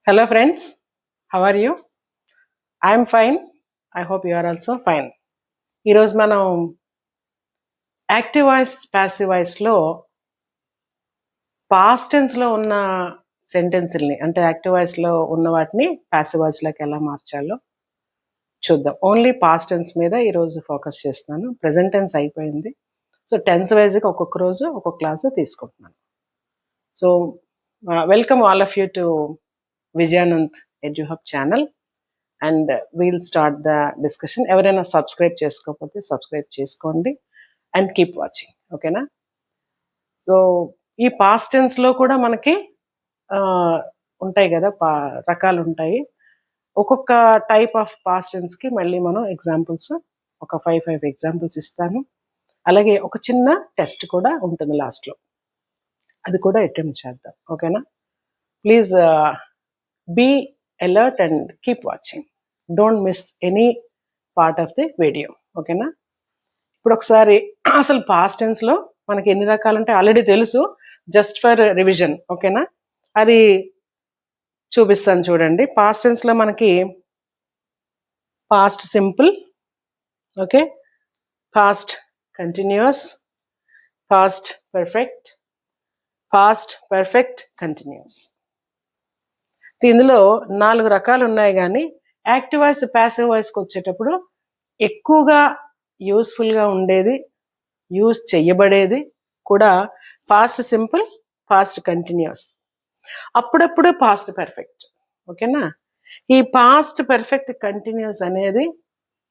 Hello friends, how are you? I am fine. I hope you are also fine. ఈరోజు మనం active voice passive వాయిస్లో past టెన్స్లో ఉన్న సెంటెన్స్ని అంటే active వాయిస్లో ఉన్న వాటిని ప్యాసివ్ వాయిస్లోకి ఎలా మార్చాలో చూద్దాం. ఓన్లీ పాస్ట్ టెన్స్ మీద ఈరోజు ఫోకస్ చేస్తున్నాను. ప్రెజెంట్ టెన్స్ అయిపోయింది. సో టెన్స్ వైజ్గా ఒక్కొక్క రోజు ఒక్కొక్క క్లాసు తీసుకుంటున్నాను. So welcome all of you to Vijayanand Eduhub channel and we'll start the discussion. ఎవరైనా సబ్స్క్రైబ్ చేసుకోకపోతే సబ్స్క్రైబ్ చేసుకోండి అండ్ కీప్ వాచింగ్, ఓకేనా? సో ఈ పాస్ట్ టెన్స్లో కూడా మనకి ఉంటాయి కదా, రకాలు ఉంటాయి. ఒక్కొక్క టైప్ ఆఫ్ పాస్ట్ టెన్స్కి మళ్ళీ మనం ఎగ్జాంపుల్స్ ఒక ఫైవ్ ఎగ్జాంపుల్స్ ఇస్తాను. అలాగే ఒక చిన్న టెస్ట్ కూడా ఉంటుంది లాస్ట్లో, అది కూడా అటెంప్ట్ చేద్దాం, ఓకేనా? Please be alert and keep watching. Don't miss any part of the video, ఓకేనా? ఇప్పుడు ఒకసారి అసలు పాస్ట్ టెన్స్లో మనకి ఎన్ని రకాలు ఉంటాయి ఆల్రెడీ తెలుసు, జస్ట్ ఫర్ రివిజన్, ఓకేనా? అది చూపిస్తాను చూడండి. పాస్ట్ టెన్స్లో మనకి past simple, okay, past continuous, past perfect, past perfect continuous. ఇందులో 4 రకాలు ఉన్నాయి. కానీ యాక్టివ్ వాయిస్ ప్యాసివ్ వాయిస్కి వచ్చేటప్పుడు ఎక్కువగా యూస్ఫుల్గా ఉండేది, యూజ్ చెయ్యబడేది కూడా పాస్ట్ సింపుల్, పాస్ట్ కంటిన్యూస్, అప్పుడప్పుడు పాస్ట్ పర్ఫెక్ట్, ఓకేనా? ఈ పాస్ట్ పర్ఫెక్ట్ కంటిన్యూస్ అనేది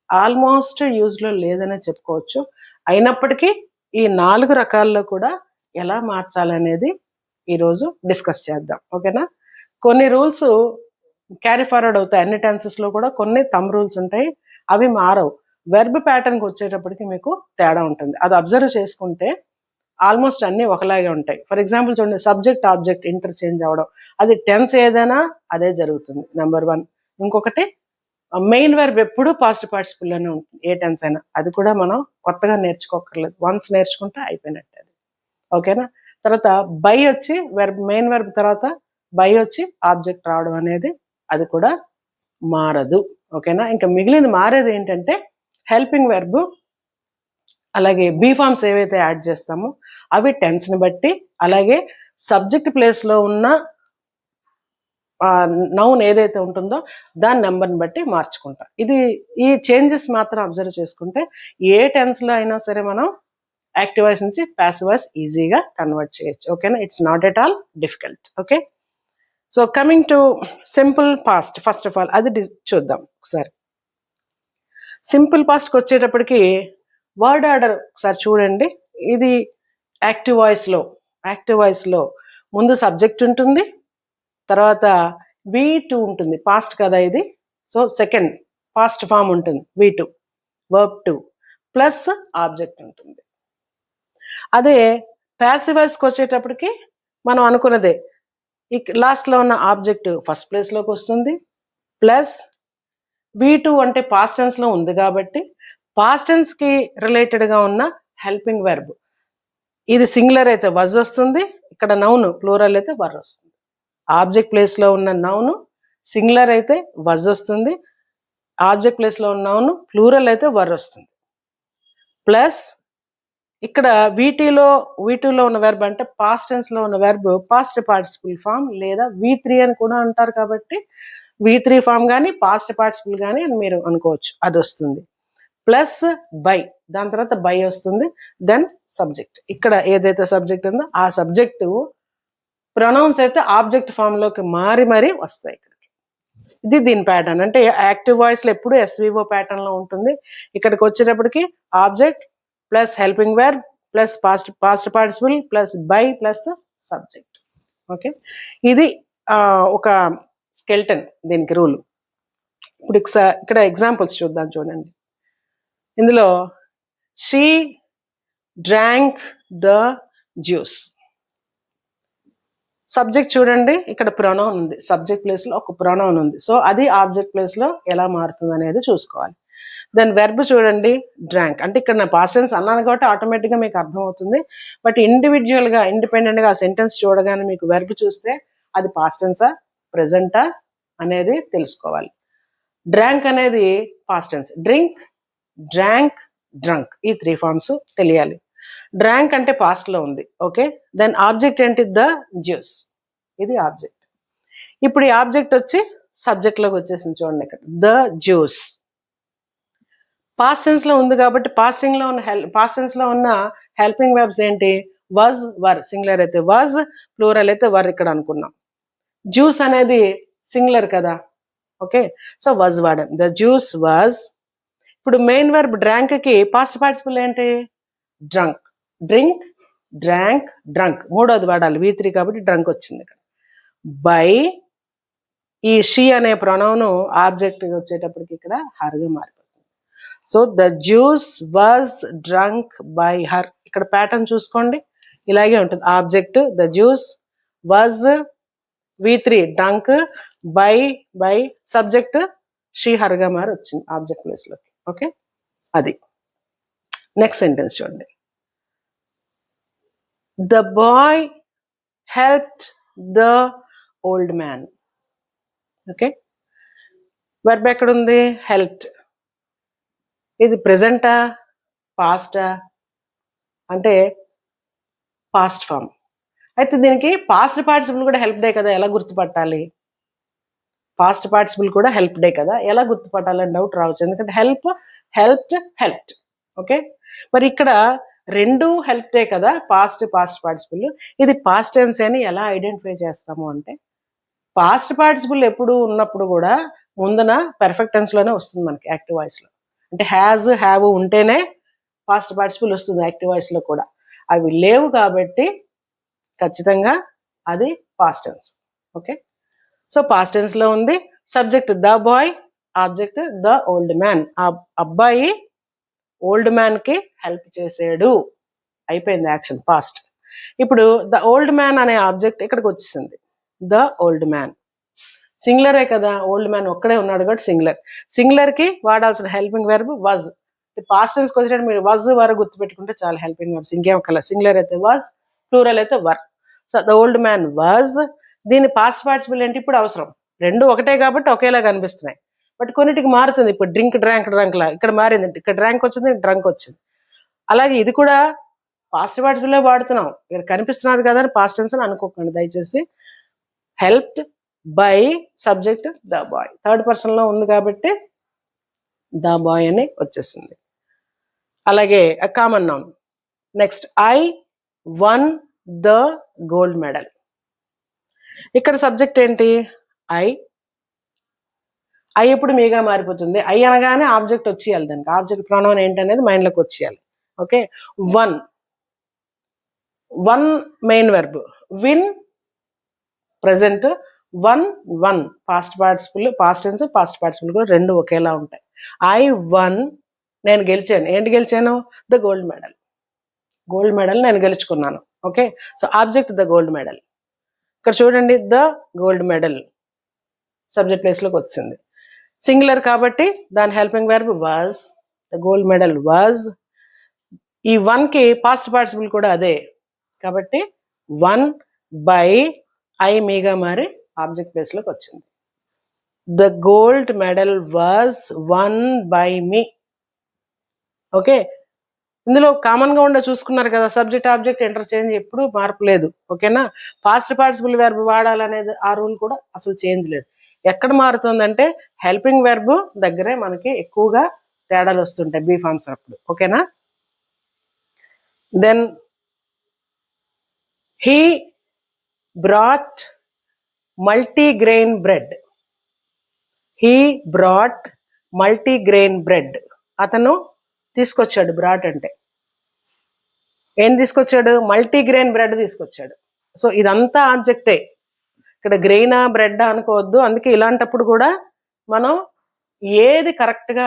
ఆల్మోస్ట్ యూజ్లో లేదనే చెప్పుకోవచ్చు. అయినప్పటికీ ఈ 4 రకాల్లో కూడా ఎలా మార్చాలనేది ఈరోజు డిస్కస్ చేద్దాం, ఓకేనా? కొన్ని రూల్స్ క్యారీ ఫార్వర్డ్ అవుతాయి. అన్ని టెన్సెస్లో కూడా కొన్ని థంబ్ రూల్స్ ఉంటాయి, అవి మారవు. వెర్బ్ ప్యాటర్న్కి వచ్చేటప్పటికి మీకు తేడా ఉంటుంది. అది అబ్జర్వ్ చేసుకుంటే ఆల్మోస్ట్ అన్నీ ఒకలాగే ఉంటాయి. ఫర్ ఎగ్జాంపుల్ చూడండి, సబ్జెక్ట్ ఆబ్జెక్ట్ ఇంటర్చేంజ్ అవ్వడం, అది టెన్స్ ఏదైనా అదే జరుగుతుంది, నెంబర్ 1. ఇంకొకటి మెయిన్ వెర్బ్ ఎప్పుడు పాస్ట్ పార్టిసిపుల్లోనే ఉంటుంది, ఏ టెన్స్ అయినా. అది కూడా మనం కొత్తగా నేర్చుకోకర్లేదు, వన్స్ నేర్చుకుంటే అయిపోయినట్టు అది, ఓకేనా? తర్వాత బై వచ్చి వెర్బ్, మెయిన్ వెర్బ్ తర్వాత బై వచ్చి ఆబ్జెక్ట్ రావడం అనేది అది కూడా మారదు, ఓకేనా? ఇంకా మిగిలింది మారేది ఏంటంటే హెల్పింగ్ వెర్బ్, అలాగే బీ ఫార్మ్స్ ఏవైతే యాడ్ చేస్తామో అవి టెన్స్ని బట్టి, అలాగే సబ్జెక్ట్ ప్లేస్లో ఉన్న నౌన్ ఏదైతే ఉంటుందో దాని నెంబర్ని బట్టి మార్చుకుంటాం. ఈ చేంజెస్ మాత్రం అబ్జర్వ్ చేసుకుంటే ఏ టెన్స్లో అయినా సరే మనం యాక్టివ్ వాయిస్ నుంచి ప్యాసివ్ వాయిస్ ఈజీగా కన్వర్ట్ చేయొచ్చు, ఓకేనా? It's not at all difficult, okay? So coming to simple past, first of all అది చూద్దాం ఒకసారి. సింపుల్ పాస్ట్కి వచ్చేటప్పటికి వర్డ్ ఆర్డర్ ఒకసారి చూడండి. ఇది యాక్టివ్ వాయిస్లో ముందు సబ్జెక్ట్ ఉంటుంది, తర్వాత V2 ఉంటుంది, పాస్ట్ కదా ఇది. సో సెకండ్ పాస్ట్ ఫామ్ ఉంటుంది V2, వర్బ్ 2 ప్లస్ ఆబ్జెక్ట్ ఉంటుంది. అదే ప్యాసివ్ వాయిస్కి వచ్చేటప్పటికి మనం అనుకున్నదే, లాస్ట్లో ఉన్న ఆబ్జెక్ట్ ఫస్ట్ ప్లేస్లోకి వస్తుంది, ప్లస్ V2 అంటే పాస్ట్ టెన్స్లో ఉంది కాబట్టి పాస్ట్ టెన్స్కి రిలేటెడ్గా ఉన్న హెల్పింగ్ వెర్బ్, ఇది సింగులర్ అయితే వజ్ వస్తుంది, ఇక్కడ నౌన్ ప్లూరల్ అయితే వర్ వస్తుంది. ఆబ్జెక్ట్ ప్లేస్లో ఉన్న నౌన్ సింగులర్ అయితే వజ్ వస్తుంది, ఆబ్జెక్ట్ ప్లేస్లో ఉన్న నౌన్ ప్లూరల్ అయితే వర్ వస్తుంది. ప్లస్ ఇక్కడ V2లో ఉన్న వెర్బ్ అంటే పాస్ట్ టెన్స్లో ఉన్న వెర్బ్ పాస్ట్ పార్టిసిపుల్ ఫామ్ లేదా V3 అని కూడా అంటారు, కాబట్టి V3 ఫామ్ కానీ పాస్ట్ పార్టిసిపుల్ కానీ అని మీరు అనుకోవచ్చు, అది వస్తుంది. ప్లస్ బై, దాని తర్వాత బై వస్తుంది, దెన్ సబ్జెక్ట్. ఇక్కడ ఏదైతే సబ్జెక్ట్ ఉందో ఆ సబ్జెక్టు ప్రొనౌన్స్ అయితే ఆబ్జెక్ట్ ఫామ్లోకి మారి వస్తాయి ఇక్కడికి. ఇది దీని ప్యాటర్న్. అంటే యాక్టివ్ వాయిస్లో ఎప్పుడు SVO ప్యాటర్న్లో ఉంటుంది. ఇక్కడికి వచ్చేటప్పటికి object plus helping verb plus past participle plus by plus subject, okay? ఇది ఒక స్కెల్టన్, దీనికి రూల్. ఇప్పుడు ఇక్కడ ఎగ్జాంపుల్స్ చూద్దాం చూడండి. ఇందులో she drank the juice, subject చూడండి, ఇక్కడ ప్రొనౌన్ ఉంది, సబ్జెక్ట్ ప్లేస్లో ఒక ప్రొనౌన్ ఉంది. సో అది ఆబ్జెక్ట్ ప్లేస్లో ఎలా మారుతుంది అనేది చూసుకోవాలి. దెన్ వెర్బ్ చూడండి, డ్రాంక్ అంటే ఇక్కడ నా పాస్ట్ టెన్స్ అన్నాను కాబట్టి ఆటోమేటిక్గా మీకు అర్థమవుతుంది. బట్ ఇండివిజువల్గా ఇండిపెండెంట్గా ఆ సెంటెన్స్ చూడగానే మీకు వెర్బ్ చూస్తే అది పాస్ట్ టెన్సా, ప్రెజెంటా, అనేది తెలుసుకోవాలి. డ్రాంక్ అనేది past tense. Drink, drank, drunk, ఈ 3 ఫార్మ్స్ తెలియాలి. డ్రాంక్ అంటే పాస్ట్ లో ఉంది. ఓకే, దెన్ ఆబ్జెక్ట్ ఏంటి? ద జ్యూస్, ఇది ఆబ్జెక్ట్. ఇప్పుడు ఈ ఆబ్జెక్ట్ వచ్చి సబ్జెక్ట్ లోకి వచ్చేసింది చూడండి ఇక్కడ, ద జ్యూస్. పాస్ట్ టెన్స్ లో ఉంది కాబట్టి పాస్ట్ టెన్స్ లో ఉన్న హెల్పింగ్ వెర్బ్స్ ఏంటి? Was, were. సింగులర్ అయితే వాజ్, ప్లూరల్ అయితే వర్ ఇక్కడ అనుకున్నాం. జ్యూస్ అనేది సింగులర్ కదా, ఓకే, సో వాజ్ వాడాం. The juice was. ఇప్పుడు మెయిన్ వెర్బ్ డ్రాంక్ కి పాస్ట్ పార్టిసిపుల్ ఏంటి? డ్రంక్. డ్రింక్, డ్రాంక్, డ్రంక్, మూడోది వాడాలి, V3 కాబట్టి డ్రంక్ వచ్చింది ఇక్కడ. బై, ఈ షీ అనే ప్రొనౌన్ ఆబ్జెక్ట్ వచ్చేటప్పటికి ఇక్కడ హర్గా మారిపోతుంది. So the juice was drunk by her. ఇక్కడ ప్యాటర్న్ చూసుకోండి, ఇలాగే ఉంటుంది. Object the juice, was V3 drunk, by subject she హర్గా మారి వచ్చింది ఆబ్జెక్ట్ ప్లేస్ లోకి. ఓకే, అది. నెక్స్ట్ సెంటెన్స్ చూడండి. The boy helped the old man. Okay, verb ఎక్కడ ఉంది? హెల్ప్డ్. ఇది ప్రెజెంటా, పాస్టా అంటే పాస్ట్ ఫామ్. అయితే దీనికి పాస్ట్ పార్టిసిపుల్ కూడా హెల్ప్ డే కదా, ఎలా గుర్తుపట్టాలి? పాస్ట్ పార్టిసిపుల్ కూడా హెల్ప్ డే కదా, ఎలా గుర్తుపట్టాలని డౌట్ రావచ్చు. ఎందుకంటే హెల్ప్డ్. ఓకే, మరి ఇక్కడ రెండు హెల్ప్ డే కదా, పాస్ట్ పార్టిసిపుల్. ఇది పాస్ట్ టెన్స్ అని ఎలా ఐడెంటిఫై చేస్తాము అంటే, పాస్ట్ పార్టిసిపుల్ ఎప్పుడు ఉన్నప్పుడు కూడా ముందున పెర్ఫెక్ట్ టెన్స్ లోనే వస్తుంది మనకి యాక్టివ్ వాయిస్ లో. అంటే హ్యాజ్, హ్యావ్ ఉంటేనే పాస్ట్ పార్టిసిపుల్ వస్తుంది యాక్టివ్ వాయిస్ లో కూడా. అవి లేవు కాబట్టి ఖచ్చితంగా అది past tense. Okay, so past tense లో ఉంది. Subject the boy, object the old man. ఆ అబ్బాయి ఓల్డ్ మ్యాన్ కి హెల్ప్ చేసాడు, అయిపోయింది యాక్షన్, పాస్ట్. ఇప్పుడు ద ఓల్డ్ మ్యాన్ అనే ఆబ్జెక్ట్ ఇక్కడికి వచ్చేసింది. ద ఓల్డ్ మ్యాన్ సింగులరే కదా, ఓల్డ్ మ్యాన్ ఒక్కడే ఉన్నాడు కాబట్టి సింగులర్. సింగులర్ కి వాడాల్సిన helping verb was. Past tense కి వచ్చేటప్పుడు మీరు వాజ్ వర్ గుర్తుపెట్టుకుంటే చాలా హెల్పింగ్ వెర్బ్స్, ఇంకేం కల. సింగులర్ అయితే వాజ్, ప్లూరల్ అయితే were. So the old man was. దీని పాస్ట్ పార్టిసిపుల్ ఏంటి ఇప్పుడు అవసరం? రెండు ఒకటే కాబట్టి ఒకేలా కనిపిస్తున్నాయి, బట్ కొన్నిటికి మారుతుంది. ఇప్పుడు డ్రింక్, డ్రాంక్ లా ఇక్కడ మారింది, ఇక్కడ డ్రాంక్ వచ్చింది, డ్రంక్ వచ్చింది. అలాగే ఇది కూడా పాస్ట్ పార్టిసిపుల్ వాడుతున్నాం, ఇక్కడ కనిపిస్తున్నది కదా అని పాస్ట్ టెన్స్ అని అనుకోకండి దయచేసి. Helped by subject the bye, third person లో ఉంది కాబట్టి ద బాయ్ అని వచ్చేసింది. అలాగే common noun. Next I one the gold medal. ఇక్కడ సబ్జెక్ట్ ఏంటి? ఐ ఎప్పుడు మీగా మారిపోతుంది? ఐ అనగానే ఆబ్జెక్ట్ వచ్చేయాలి, దానికి ఆబ్జెక్ట్ ప్రొనౌన్ ఏంటనేది మైండ్ లోకి వచ్చేయాలి. Okay, one main verb, win present, one past participle, past tense past participle కూడా రెండు ఒకేలా ఉంటాయి. ఐ వన్, నేను గెలిచాను. ఏంటి గెలిచాను? ద గోల్డ్ మెడల్ నేను గెలుచుకున్నాను. Okay, so object the gold medal. ఇక్కడ చూడండి, the gold medal subject place లోకి వచ్చింది. సింగులర్ కాబట్టి దాని helping verb was, the gold medal was. ఈ వన్ కి పాస్ట్ పార్టిసిపుల్ కూడా అదే కాబట్టి వన్ బై ఐ మీగా మారి ఆబ్జెక్ట్ ప్లేస్ లోకి వచ్చింది. The gold medal was won by me. Okay, ఇందులో కామన్ గా ఉండే చూసుకున్నారు కదా, సబ్జెక్ట్ ఆబ్జెక్ట్ ఇంటర్చేంజ్ ఎప్పుడు మార్పు లేదు. ఓకేనా, పాస్ట్ పార్టిసిపుల్ వెర్బ్ వాడాలనేది ఆ రూల్ కూడా అసలు చేంజ్ లేదు. ఎక్కడ మారుతుందంటే హెల్పింగ్ వెర్బ్ దగ్గరే మనకి ఎక్కువగా తేడాలు వస్తుంటాయి బీ ఫార్మ్స్ అప్పుడు. ఓకేనా, then he brought multigrain bread. He brought multigrain bread. అతను తీసుకొచ్చాడు, బ్రాట్ అంటే ఏం తీసుకొచ్చాడు? మల్టీగ్రెయిన్ బ్రెడ్ తీసుకొచ్చాడు. సో ఇదంతా ఆబ్జెక్టే, ఇక్కడ గ్రెయినా బ్రెడ్ అనుకోవద్దు. అందుకే ఇలాంటప్పుడు కూడా మనం ఏది కరెక్ట్ గా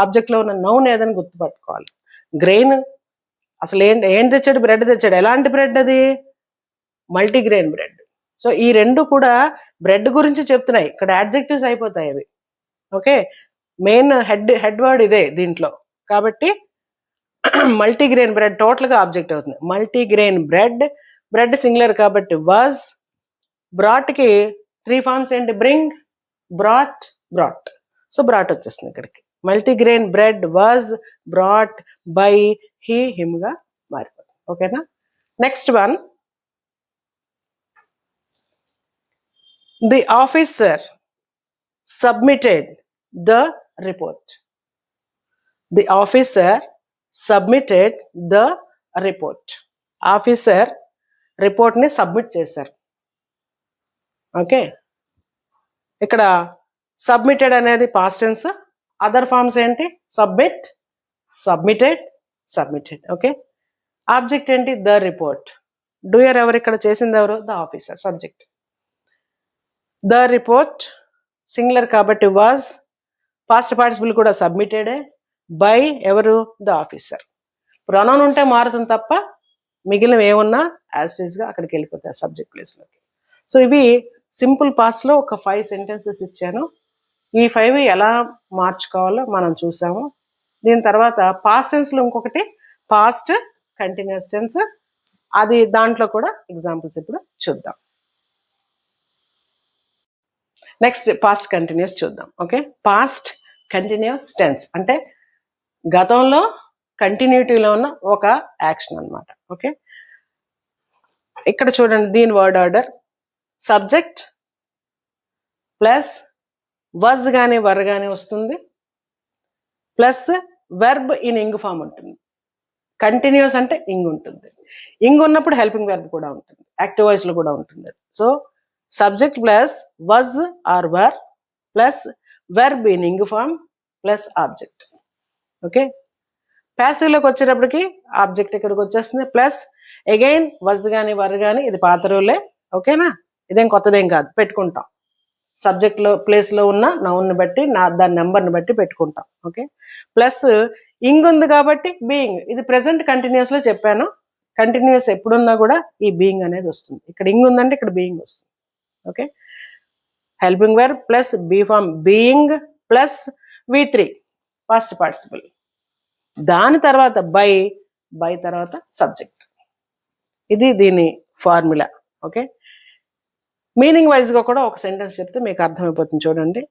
ఆబ్జెక్ట్ లో ఉన్న నౌన్ ఏదని గుర్తుపట్టుకోవాలి. గ్రెయిన్ అసలు ఏం తెచ్చాడు? బ్రెడ్ తెచ్చాడు. ఎలాంటి బ్రెడ్ అది? Multigrain bread. సో ఈ రెండు కూడా బ్రెడ్ గురించి చెప్తున్నాయి, ఇక్కడ యాడ్జెక్టివ్స్ అయిపోతాయి అవి. ఓకే, మెయిన్ హెడ్ వర్డ్ ఇదే దీంట్లో కాబట్టి మల్టీగ్రెయిన్ బ్రెడ్ టోటల్ గా ఆబ్జెక్ట్ అవుతుంది. మల్టీగ్రెయిన్ బ్రెడ్ సింగులర్ కాబట్టి వాజ్. బ్రాట్ కి 3 ఫార్మ్స్ ఏంటి? Bring, brought, brought. So brought వచ్చేస్తుంది ఇక్కడికి. Multigrain bread was brought by he, హిమ్గా మారిపోతుంది. ఓకేనా? Next one, the officer submitted the report. The officer submitted the report. Officer రిపోర్ట్ని సబ్మిట్ చేశారు. ఓకే, ఇక్కడ సబ్మిటెడ్ అనేది పాస్ట్ టెన్స్. అదర్ ఫార్మ్స్ ఏంటి? Submit, submitted, submitted. Okay, object ఏంటి? The report. Doer ఎవరు ఇక్కడ? చేసింది ఎవరు? The officer. Subject the report, singular కాబట్టి వాజ్. పాస్ట్ పార్టిసిపుల్ కూడా సబ్మిటెడే. బై ఎవరు? The officer. ప్రొనౌన్ ఉంటే మారుతుంది తప్ప మిగిలిన ఏమున్నా యాజ్ ఇట్ ఈస్ గా అక్కడికి వెళ్ళిపోతాయి సబ్జెక్ట్ ప్లేస్లోకి. సో ఇవి సింపుల్ పాస్ట్లో ఒక 5 సెంటెన్సెస్ ఇచ్చాను. ఈ 5 ఎలా మార్చుకోవాలో మనం చూసాము. దీని తర్వాత పాస్ట్ టెన్స్లో ఇంకొకటి పాస్ట్ కంటిన్యూస్ టెన్స్, అది దాంట్లో కూడా ఎగ్జాంపుల్స్ ఇప్పుడు చూద్దాం. నెక్స్ట్ పాస్ట్ కంటిన్యూస్ చూద్దాం. ఓకే, పాస్ట్ కంటిన్యూస్ టెన్స్ అంటే గతంలో కంటిన్యూటీలో ఉన్న ఒక యాక్షన్ అన్నమాట. ఓకే, ఇక్కడ చూడండి దీని word order subject plus was కానీ వర్ కానీ వస్తుంది, plus verb in ing form ఉంటుంది. కంటిన్యూస్ అంటే ఇంగ్ ఉంటుంది. ఇంగ్ ఉన్నప్పుడు హెల్పింగ్ వెర్బ్ కూడా ఉంటుంది, యాక్టివ్ వాయిస్లో కూడా ఉంటుంది. So subject plus was or were plus verb in ing form plus object. Okay, ప్యాసివ్లోకి వచ్చేటప్పటికి ఆబ్జెక్ట్ ఇక్కడికి వచ్చేస్తుంది, ప్లస్ అగైన్ వజ్ కానీ వర్ కానీ, ఇది పాత రూలే. ఓకేనా, ఇదేం కొత్తదేం కాదు, పెట్టుకుంటాం. సబ్జెక్ట్లో ప్లేస్లో ఉన్న నౌన్ని బట్టి దాని నెంబర్ని బట్టి పెట్టుకుంటాం. ఓకే, ప్లస్ ఇంగ్ ఉంది కాబట్టి బీయింగ్, ఇది ప్రెసెంట్ కంటిన్యూస్లో చెప్పాను. కంటిన్యూస్ ఎప్పుడున్నా కూడా ఈ బీయింగ్ అనేది వస్తుంది. ఇక్కడ ఇంగ్ ఉందంటే ఇక్కడ బీయింగ్ వస్తుంది. Okay, helping verb plus be form being plus V3 past participle, దాని తర్వాత బై, బై తర్వాత సబ్జెక్ట్. ఇది దీని ఫార్ములా. ఓకే, మీనింగ్ వైజ్గా కూడా ఒక సెంటెన్స్ చెప్తే మీకు అర్థమైపోతుంది. చూడండి,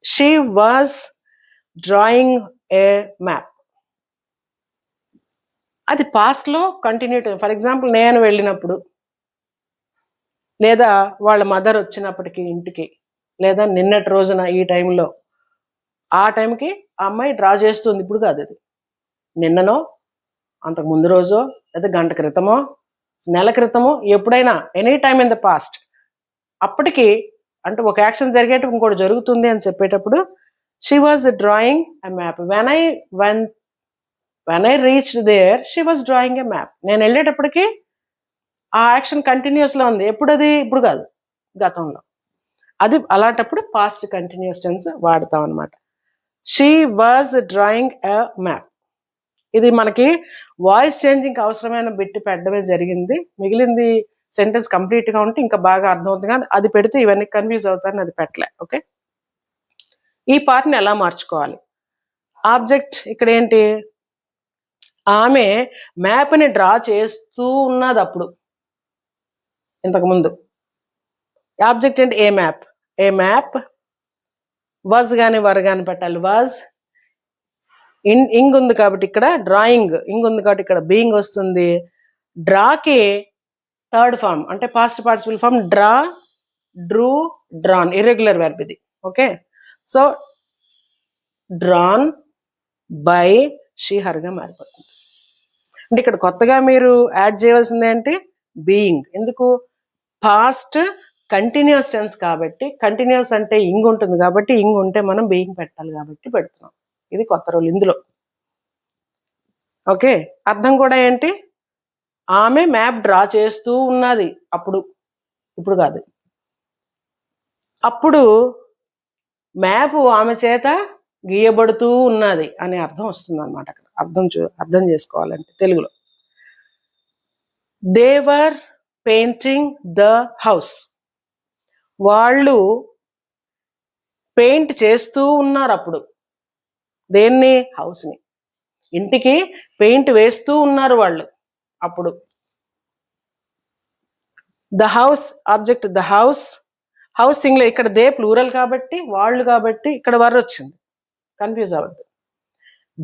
she was drawing A map. అది పాస్ట్లో కంటిన్యూటీ. ఫర్ ఎగ్జాంపుల్ నేను వెళ్ళినప్పుడు, లేదా వాళ్ళ మదర్ వచ్చినప్పటికీ ఇంటికి, లేదా నిన్నటి రోజున ఈ టైంలో, ఆ టైంకి ఆ అమ్మాయి డ్రా చేస్తుంది. ఇప్పుడు కాదు, అది నిన్ననో అంతకు ముందు రోజో లేదా గంట క్రితమో నెల క్రితమో ఎప్పుడైనా any time in the past. అప్పటికి అంటే ఒక యాక్షన్ జరిగేటప్పుడు ఇంకోటి జరుగుతుంది అని చెప్పేటప్పుడు she was drawing a map. When I reached there she was drawing a map. నేను వెళ్ళేటప్పటికి ఆ యాక్షన్ కంటిన్యూస్లో ఉంది. ఎప్పుడు అది? ఇప్పుడు కాదు, గతంలో. అది అలాంటప్పుడు పాస్ట్ కంటిన్యూస్ టెన్స్ వాడతాం అనమాట. She was drawing a map. ఇది మనకి వాయిస్ చేంజింగ్ అవసరమైన బిట్ పెట్టడమే జరిగింది. మిగిలింది సెంటెన్స్ కంప్లీట్గా ఉంటే ఇంకా బాగా అర్థమవుతుంది, కానీ అది పెడితే ఇవన్నీ కన్ఫ్యూజ్ అవుతారని అది పెట్టలే. ఓకే, ఈ పార్ట్ని ఎలా మార్చుకోవాలి? ఆబ్జెక్ట్ ఇక్కడ ఏంటి? ఆమె మ్యాప్ని డ్రా చేస్తూ ఉన్నది అప్పుడు, ఇంతకుముందు. ఆబ్జెక్ట్ ఏంటి? ఏ మ్యాప్. A map. వాజ్ కానీ వర్ కానీ పెట్టాలి. వాజ్. ఇంగ్ ఉంది కాబట్టి ఇక్కడ డ్రాయింగ్, ఇంగ్ ఉంది కాబట్టి ఇక్కడ బీయింగ్ వస్తుంది. డ్రాకి థర్డ్ ఫామ్ అంటే past participle form draw, drew, drawn, irregular verb ఇది. Okay, so drawn by she హర్గా మారిపోతుంది. అంటే ఇక్కడ కొత్తగా మీరు యాడ్ చేయవలసింది ఏంటి? బీయింగ్. ఎందుకు? పాస్ట్ కంటిన్యూస్ టెన్స్ కాబట్టి, కంటిన్యూస్ అంటే ఇంగ్ ఉంటుంది కాబట్టి, ఇంగ్ ఉంటే మనం బీయింగ్ పెట్టాలి కాబట్టి పెడుతున్నాం. ఇది కొత్త రూల్ ఇందులో. ఓకే, అర్థం కూడా ఏంటి? ఆమె మ్యాప్ డ్రా చేస్తూ ఉన్నది అప్పుడు, ఇప్పుడు కాదు. అప్పుడు మ్యాప్ ఆమె చేత గీయబడుతూ ఉన్నది అనే అర్థం వస్తుంది అనమాట. అక్కడ అర్థం చేసుకోవాలంటే తెలుగులో. They were painting the house. వాళ్ళు పెయింట్ చేస్తూ ఉన్నారు అప్పుడు. దేన్ని? హౌస్ని. ఇంటికి పెయింట్ వేస్తూ ఉన్నారు వాళ్ళు అప్పుడు. The house object, the house house singular, ఇక్కడ దే ప్లూరల్ కాబట్టి, వాళ్ళు కాబట్టి ఇక్కడ వర్ వచ్చింది, కన్ఫ్యూజ్ అవ్వద్దు.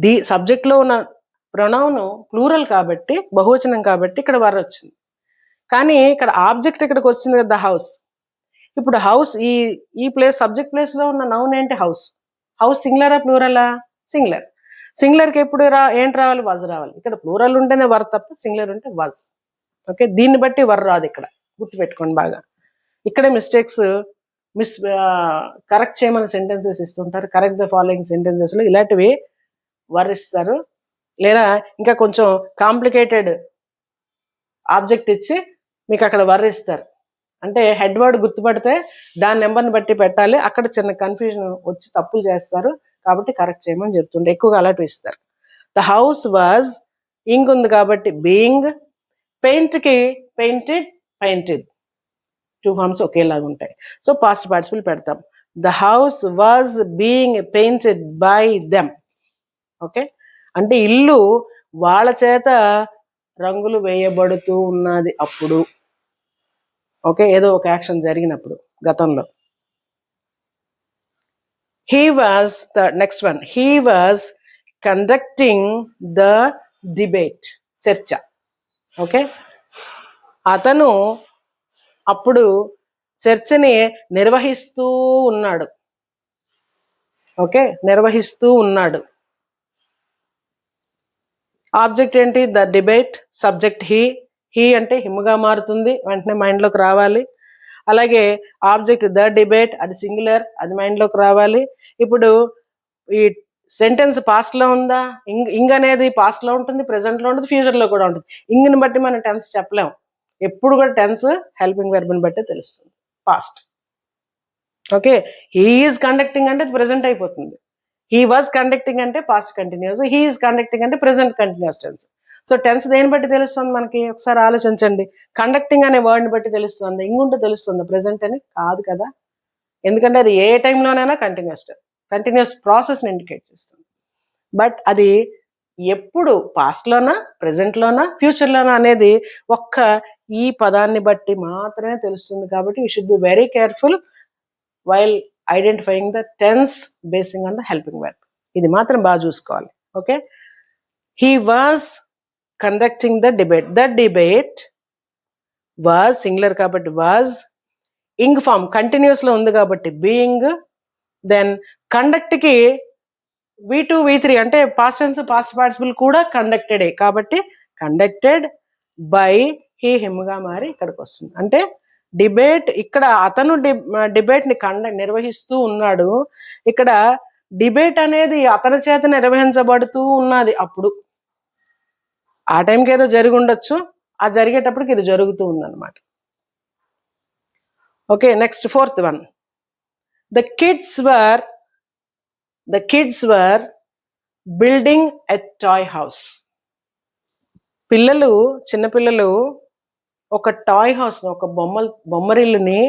ది సబ్జెక్ట్ లో ఉన్న ప్రొనౌన్ ప్లూరల్ కాబట్టి, బహువచనం కాబట్టి ఇక్కడ వర్ వచ్చింది. కానీ ఇక్కడ ఆబ్జెక్ట్ ఇక్కడికి వచ్చింది కదా, ద హౌస్. ఇప్పుడు హౌస్ ఈ ప్లేస్, సబ్జెక్ట్ ప్లేస్ లో ఉన్న నౌన్ ఏంటి, హౌస్. హౌస్ సింగులరా ప్లూరలా? సింగులర్. సింగులర్కి ఎప్పుడు ఏంటి రావాలి, వజ్ రావాలి. ఇక్కడ ప్లూరల్ ఉంటేనే వర్ తప్ప సింగులర్ ఉంటే వజ్. ఓకే, దీన్ని బట్టి వర్ రాదు. ఇక్కడ గుర్తుపెట్టుకోండి బాగా. ఇక్కడే మిస్టేక్స్ కరెక్ట్ చేయమని సెంటెన్సెస్ ఇస్తుంటారు. కరెక్ట్ ద ఫాలోయింగ్ సెంటెన్సెస్ లో ఇలాంటివి వర్ ఇస్తారు, లేదా ఇంకా కొంచెం కాంప్లికేటెడ్ ఆబ్జెక్ట్ ఇచ్చి మీకు అక్కడ వర్ ఇస్తారు. అంటే హెడ్ వర్డ్ గుర్తుపడితే దాని నెంబర్ని బట్టి పెట్టాలి. అక్కడ చిన్న కన్ఫ్యూజన్ వచ్చి తప్పులు చేస్తారు, కాబట్టి కరెక్ట్ చేయమని చెప్తుండే. ఎక్కువగా అలాంటివి ఇస్తారు. ద హౌస్ వాజ్, ఇంగ్ ఉంది కాబట్టి బీయింగ్. పెయింట్ కి పెయింటెడ్, పెయింటెడ్, టూ ఫార్మ్స్ ఒకేలాగా ఉంటాయి. సో పాస్ట్ పార్టిసిపల్ పెడతాం. The house was being painted by them. Okay, అంటే ఇల్లు వాళ్ళ చేత రంగులు వేయబడుతూ ఉన్నది అప్పుడు. ఓకే, ఏదో ఒక యాక్షన్ జరిగినప్పుడు గతంలో. He was, the next one, he was conducting the debate, చర్చ. ఓకే, అతను అప్పుడు చర్చని నిర్వహిస్తూ ఉన్నాడు. ఓకే, నిర్వహిస్తూ ఉన్నాడు. ఆబ్జెక్ట్ ఏంటి, the debate. Subject he. He అంటే హిమ్గా మారుతుంది, వెంటనే మైండ్లోకి రావాలి. అలాగే ఆబ్జెక్ట్ ద డిబేట్, అది సింగులర్, అది మైండ్లోకి రావాలి. ఇప్పుడు ఈ సెంటెన్స్ పాస్ట్ లో ఉందా, ఇంగ్ అనేది పాస్ట్ లో ఉంటుంది, ప్రెసెంట్ లో ఉంటుంది, ఫ్యూచర్ లో కూడా ఉంటుంది. ఇంగ్ని బట్టి మనం టెన్స్ చెప్పలేం. ఎప్పుడు కూడా టెన్స్ హెల్పింగ్ వెర్బ్ని బట్టి తెలుస్తుంది, past. Okay, he is conducting అంటే ప్రెసెంట్ అయిపోతుంది. హీ వాజ్ కండక్టింగ్ అంటే past continuous, he is conducting అంటే present continuous tense. So tense దేని బట్టి తెలుస్తుంది మనకి, ఒకసారి ఆలోచించండి. కండక్టింగ్ అనే వర్డ్ని బట్టి తెలుస్తుంది, ఇంగుంటే తెలుస్తుంది, ప్రెసెంట్ అని కాదు కదా. ఎందుకంటే అది ఏ టైంలోనైనా కంటిన్యూస్ ప్రాసెస్ని ఇండికేట్ చేస్తుంది. బట్ అది ఎప్పుడు పాస్ట్లోనా, ప్రెసెంట్లోనా, ఫ్యూచర్లోనా అనేది ఒక్క ఈ పదాన్ని బట్టి మాత్రమే తెలుస్తుంది. కాబట్టి you should be very careful while identifying the tense basing on the helping verb. ఇది మాత్రం బాగా చూసుకోవాలి. Okay, he was conducting the debate. The debate was singular కాబట్టి వాజ్. ఇంగ్ ఫామ్ కంటిన్యూస్ లో ఉంది కాబట్టి బీయింగ్. దెన్ కండక్ట్ కి V2 V3 అంటే పాస్ట్ టెన్స్, పాస్ట్ పార్టిసిపుల్ కూడా కండక్టెడే కాబట్టి కండక్టెడ్ బై హీ హిమ్గా మారి ఇక్కడికి వస్తుంది. అంటే డిబేట్, ఇక్కడ అతను డిబేట్ ని నిర్వహిస్తూ ఉన్నాడు. ఇక్కడ డిబేట్ అనేది అతని చేత నిర్వహించబడుతూ ఉన్నది అప్పుడు. ఆ టైంకి ఏదో జరిగి ఉండొచ్చు, ఆ జరిగేటప్పటికి ఇది జరుగుతూ ఉందన్నమాట. Okay, next fourth one, the kids were building a toy house. చిన్నపిల్లలు ఒక టాయ్ హౌస్, ఒక బొమ్మరిల్లుని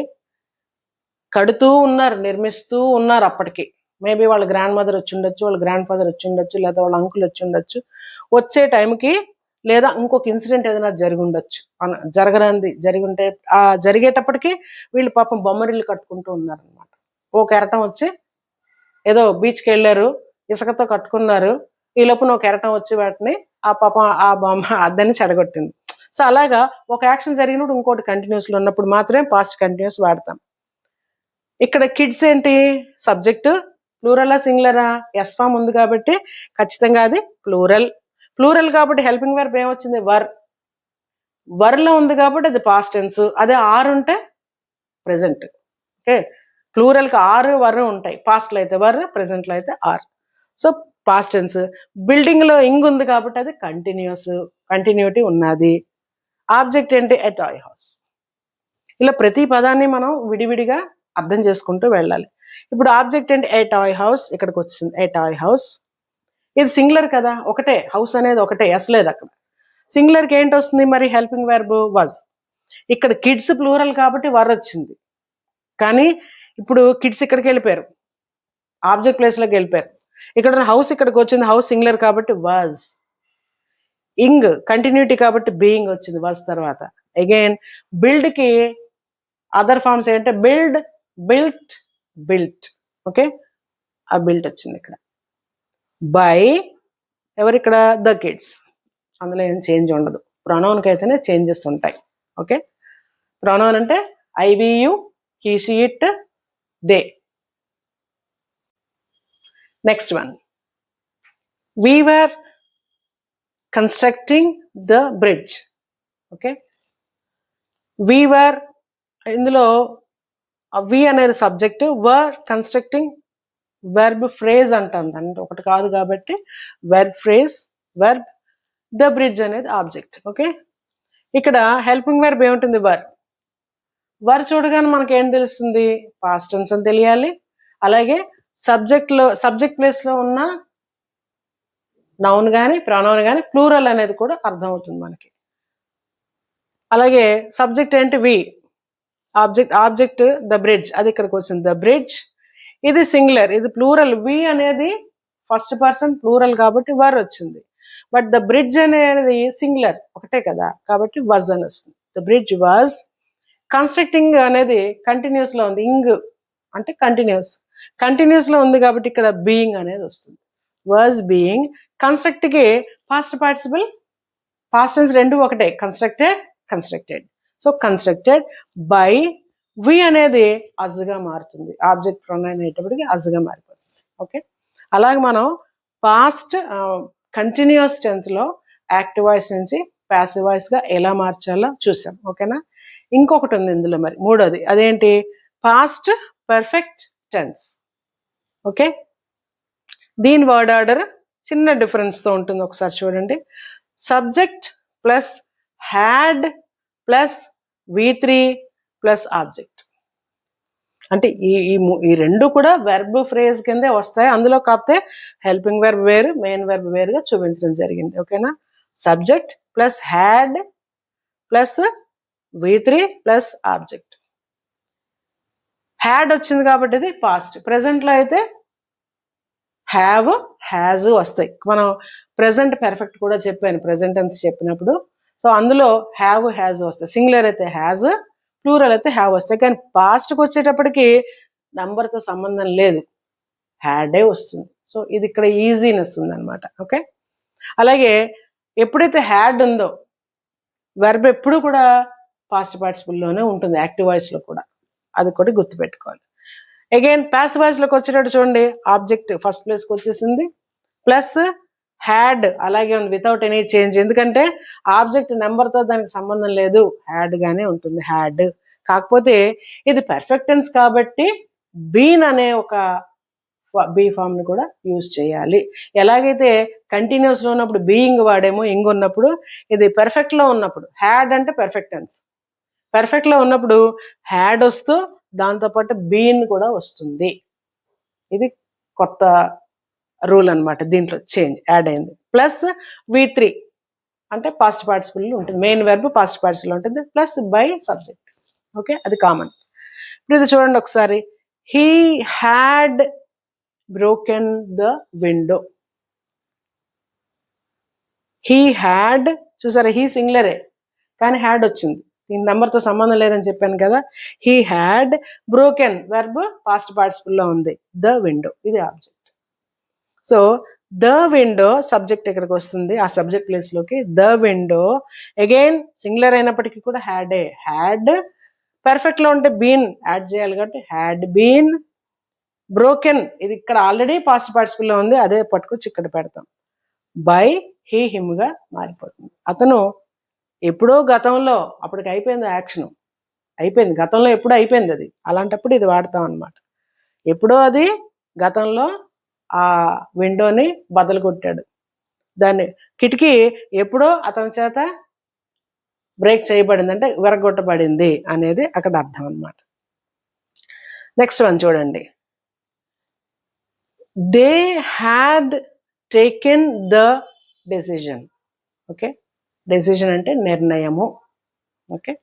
కడుతూ ఉన్నారు, నిర్మిస్తూ ఉన్నారు. అప్పటికి మేబీ వాళ్ళ గ్రాండ్ మదర్ వచ్చి ఉండొచ్చు, వాళ్ళ గ్రాండ్ ఫాదర్ వచ్చి ఉండొచ్చు, లేదా వాళ్ళ అంకుల్ వచ్చి ఉండొచ్చు. వచ్చే టైంకి లేదా ఇంకొక ఇన్సిడెంట్ ఏదైనా జరిగి ఉండొచ్చు, జరిగి ఉంటే ఆ జరిగేటప్పటికి వీళ్ళు పాపం బొమ్మరిల్లు కట్టుకుంటూ ఉన్నారు అనమాట. ఓ కెరటం వచ్చి ఏదో బీచ్కి వెళ్ళారు, ఇసుకతో కట్టుకున్నారు. ఈ లోపున ఒక కెరటం వచ్చి వాటిని ఆ పాపం ఆ బొమ్మ అద్దని చెడగొట్టింది. సో అలాగా ఒక యాక్షన్ జరిగినప్పుడు ఇంకోటి కంటిన్యూస్ లో ఉన్నప్పుడు మాత్రమే పాస్ట్ కంటిన్యూస్ వాడతాం. ఇక్కడ కిడ్స్ ఏంటి, సబ్జెక్టు ప్లూరలా సింగులరా, ఎస్ ఫామ్ ఉంది కాబట్టి ఖచ్చితంగా అది ప్లూరల్ కాబట్టి హెల్పింగ్ వెర్బ్ ఏమొచ్చింది, వర్లో ఉంది కాబట్టి అది పాస్ట్ టెన్స్. అదే ఆర్ ఉంటే ప్రెసెంట్. ఓకే, ప్లూరల్కి ఆరు వర్ ఉంటాయి, పాస్ట్ లో అయితే వర్, ప్రెసెంట్ లో అయితే are. So past tense. Building లో ఇంగ్ ఉంది కాబట్టి అది కంటిన్యూటీ ఉన్నది. ఆబ్జెక్ట్ ఏంటి, ఎ టాయ్ హౌస్. ఇలా ప్రతి పదాన్ని మనం విడివిడిగా అర్థం చేసుకుంటూ వెళ్ళాలి. ఇప్పుడు ఆబ్జెక్ట్ ఏంటి, ఏ టాయ్ హౌస్, ఇక్కడికి వచ్చింది ఏ టాయ్ హౌస్. ఇది సింగులర్ కదా, ఒకటే హౌస్ అనేది ఒకటే, ఎస్ లేదు అక్కడ. సింగులర్కి ఏంటి వస్తుంది మరి, హెల్పింగ్ వెర్బ్ వాజ్. ఇక్కడ కిడ్స్ ప్లూరల్ కాబట్టి వర్ వచ్చింది. కానీ ఇప్పుడు కిడ్స్ ఇక్కడికి వెళ్ళిపోయారు, ఆబ్జెక్ట్ ప్లేస్ లోకి వెళ్ళిపోయారు. ఇక్కడ హౌస్ ఇక్కడికి వచ్చింది, హౌస్ సింగులర్ కాబట్టి వాజ్. ఇంగ్ కంటిన్యూటీ కాబట్టి బీయింగ్ వచ్చింది వాజ్ తర్వాత. అగైన్ బిల్డ్ కి అదర్ ఫార్మ్స్ ఏంటంటే బిల్డ్, బిల్ట్, బిల్ట్. ఓకే, ఆ బిల్ట్ వచ్చింది ఇక్కడ. బై ఎవరు ఇక్కడ? The kids. అందులో ఏం చేంజ్ ఉండదు. ప్రొనౌన్కి అయితేనే చేంజెస్ ఉంటాయి. ఓకే, ప్రొనౌన్ అంటే I, we, you, he, she, it, they. Next one, we were constructing the bridge. Okay, we were ఇందులో వి అనేది subject, were constructing verb phrase అంటుంది. అంటే ఒకటి కాదు కాబట్టి verb phrase, verb. The bridge అనేది ఆబ్జెక్ట్. ఓకే, ఇక్కడ హెల్పింగ్ వెర్బ్ ఏముంటుంది? వర్. వర్ చూడగానే మనకి ఏం తెలుస్తుంది? పాస్ట్ టెన్స్ అని తెలియాలి. అలాగే సబ్జెక్ట్ ప్లేస్ లో ఉన్న నౌన్ కానీ ప్రొనౌన్ కానీ ప్లూరల్ అనేది కూడా అర్థమవుతుంది మనకి. అలాగే సబ్జెక్ట్ ఏంటి? వి. ఆబ్జెక్ట్ ద బ్రిడ్జ్, అది ఇక్కడికి వచ్చింది. ద బ్రిడ్జ్ ఇది సింగులర్, ఇది ప్లూరల్. వి అనేది ఫస్ట్ పర్సన్ ప్లూరల్ కాబట్టి వర్ వచ్చింది. బట్ ద బ్రిడ్జ్ అనేది సింగులర్, ఒకటే కదా, కాబట్టి వాజ్ అని వస్తుంది. The bridge was. కన్స్ట్రక్టింగ్ అనేది కంటిన్యూస్ లో ఉంది. ఇంగ్ అంటే కంటిన్యూస్ లో ఉంది కాబట్టి ఇక్కడ బీయింగ్ అనేది వస్తుంది. Was being. కన్స్ట్రక్ట్ కి పాస్ట్ పార్టిసిపల్, పాస్ట్ టెన్స్ రెండు ఒకటే. Constructed. So constructed by. We అనేది అజ్గా మారుతుంది. ఆబ్జెక్ట్ ప్రొనౌన్ అయ్యేటప్పటికి అజ్గా మారిపోతుంది. ఓకే, అలాగే మనం పాస్ట్ కంటిన్యూస్ టెన్స్ లో యాక్టివ్ వాయిస్ నుంచి ప్యాసివ్ వాయిస్ గా ఎలా మార్చాలో చూసాం. ఓకేనా, ఇంకొకటి ఉంది ఇందులో మరి మూడోది. అదేంటి? Past perfect tense. ఓకే, దీని వర్డ్ ఆర్డర్ చిన్న డిఫరెన్స్ తో ఉంటుంది. ఒకసారి చూడండి. Subject plus had plus V3 plus object. అంటే ఈ రెండు కూడా వెర్బ్ ఫ్రేజ్ కిందే వస్తాయి. అందులో కాకపోతే హెల్పింగ్ వెర్బ్ వేరు, మెయిన్ వెర్బ్ వేరుగా చూపించడం జరిగింది. ఓకేనా, subject plus had plus V3 plus object. Had వచ్చింది కాబట్టి ఇది పాస్ట్. ప్రెసెంట్ లో అయితే హ్యావ్, హ్యాజ్ వస్తాయి. మనం ప్రెసెంట్ పర్ఫెక్ట్ కూడా చెప్పాను ప్రెసెంట్ టెన్స్ చెప్పినప్పుడు. సో అందులో హ్యావ్, హ్యాజ్ వస్తాయి. సింగులర్ అయితే హ్యాజ్, ప్లూరల్ అయితే హ్యావ్ వస్తాయి. కానీ పాస్ట్కి వచ్చేటప్పటికి నంబర్తో సంబంధం లేదు, హ్యాడే వస్తుంది. సో ఇది ఇక్కడ ఈజీనెస్ ఉందన్నమాట. ఓకే, అలాగే ఎప్పుడైతే హ్యాడ్ ఉందో వెర్బ్ ఎప్పుడు కూడా పాస్ట్ పార్టిసిపుల్లోనే ఉంటుంది, యాక్టివ్ వాయిస్ లో కూడా. అది కూడా గుర్తుపెట్టుకోవాలి. అగైన్ ప్యాసివ్ వాయిస్ లోకి వచ్చేటట్టు చూడండి. ఆబ్జెక్ట్ ఫస్ట్ ప్లేస్కి వచ్చేసింది, ప్లస్ హ్యాడ్ అలాగే ఉంది వితౌట్ ఎనీ చేంజ్. ఎందుకంటే ఆబ్జెక్ట్ నెంబర్తో దానికి సంబంధం లేదు, హ్యాడ్ గానే ఉంటుంది. హ్యాడ్ కాకపోతే ఇది పర్ఫెక్ట్ టెన్స్ కాబట్టి బీన్ అనే ఒక బీ ఫామ్ ని కూడా యూజ్ చేయాలి. ఎలాగైతే కంటిన్యూస్ లో ఉన్నప్పుడు బీయింగ్ వాడేమో, ఇంగ్ ఉన్నప్పుడు, ఇది పెర్ఫెక్ట్ లో ఉన్నప్పుడు హ్యాడ్ అంటే పర్ఫెక్ట్ టెన్స్. పర్ఫెక్ట్ లో ఉన్నప్పుడు హ్యాడ్ వస్తూ దాంతోపాటు బీన్ కూడా వస్తుంది. ఇది కొత్త రూల్ అనమాట. దీంట్లో చేంజ్ యాడ్ అయింది. ప్లస్ V3 అంటే పాస్ట్ పార్టిసిపుల్ ఉంటుంది, మెయిన్ వెర్బ్ పాస్ట్ పార్టిసిపుల్ ఉంటుంది, ప్లస్ బై సబ్జెక్ట్. ఓకే, అది కామన్. ఇప్పుడు ఇది చూడండి ఒకసారి. He had broken the window. He had, చూసారా, హీ సింగులరే కానీ హ్యాడ్ వచ్చింది. దీని నెంబర్తో సంబంధం లేదని చెప్పాను కదా. He had broken verb past participle లో ఉంది. ద విండో ఇది object. So the window subject ఇక్కడికి వస్తుంది, ఆ సబ్జెక్ట్ ప్లేస్ లోకి. ద విండో అగైన్ సింగులర్ అయినప్పటికీ కూడా హ్యాడే. హ్యాడ్ పర్ఫెక్ట్ లో ఉంటే బీన్ యాడ్ చేయాలి కాబట్టి హ్యాడ్ బీన్ బ్రోకెన్. ఇది ఇక్కడ ఆల్రెడీ పాస్ట్ పార్టిసిపుల్ లో ఉంది, అదే పట్టుకొచ్చి ఇక్కడ పెడతాం. బై హీ హిమ్ గా మారిపోతుంది. అతను ఎప్పుడో గతంలో, అప్పటికి అయిపోయింది యాక్షన్, అయిపోయింది గతంలో, ఎప్పుడో అయిపోయింది అది. అలాంటప్పుడు ఇది వాడతాం అనమాట. ఎప్పుడో అది గతంలో ఆ విండోని బద్దలు కొట్టాడు, దాన్ని కిటికీ ఎప్పుడో అతని చేత బ్రేక్ చేయబడింది, అంటే విరగొట్టబడింది అనేది అక్కడ అర్థం అనమాట. నెక్స్ట్ వన్ చూడండి. They had taken the decision. Okay, decision అంటే నిర్ణయము. ఓకే,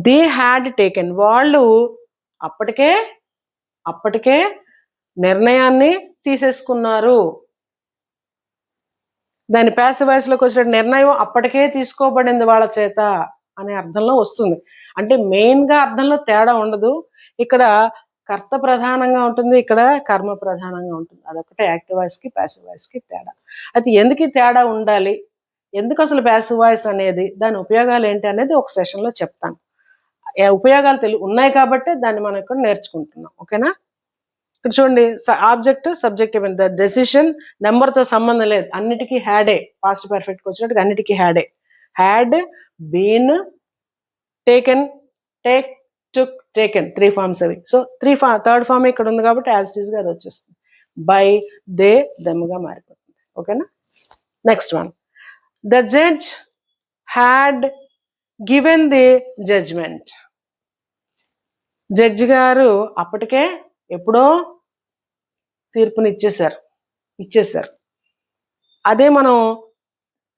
దే హ్యాడ్ టేకెన్ వాళ్ళు అప్పటికే నిర్ణయాన్ని తీసేసుకున్నారు. దాని ప్యాసివ్ వాయిస్ లోకి వచ్చిన నిర్ణయం అప్పటికే తీసుకోబడింది వాళ్ళ చేత అనే అర్థంలో వస్తుంది. అంటే మెయిన్ గా అర్థంలో తేడా ఉండదు. ఇక్కడ కర్త ప్రధానంగా ఉంటుంది, ఇక్కడ కర్మ ప్రధానంగా ఉంటుంది. అదొకటే యాక్టివ్ వాయిస్ కి ప్యాసివ్ వాయిస్ కి తేడా. అయితే ఎందుకు తేడా ఉండాలి, ఎందుకు అసలు ప్యాసివ్ వాయిస్ అనేది, దాని ఉపయోగాలు ఏంటి అనేది ఒక సెషన్ లో చెప్తాను. ఉపయోగాలు ఉన్నాయి కాబట్టి దాన్ని మనం ఇక్కడ నేర్చుకుంటున్నాం. ఓకేనా? ఇక్కడ చూడండి, ఆబ్జెక్ట్ సబ్జెక్ట్ ద డెసిషన్ నెంబర్తో సంబంధం లేదు, అన్నిటికీ హ్యాడే. పాస్ట్ పర్ఫెక్ట్కి వచ్చినట్టు అన్నిటికీ హ్యాడే. Had, been, taken, take, took, taken, 3 forms అవి. సో థర్డ్ ఫార్మ్ ఇక్కడ ఉంది కాబట్టి యాజ్ ఇట్ ఈస్ గా అది వచ్చేస్తుంది. బై, దే, దెమ్గా మారిపోతుంది. ఓకేనా? Next one, the judge had given the judgement. Judge గారు అప్పటికే ఎప్పుడో తీర్పుని ఇచ్చేశారు. అదే మనం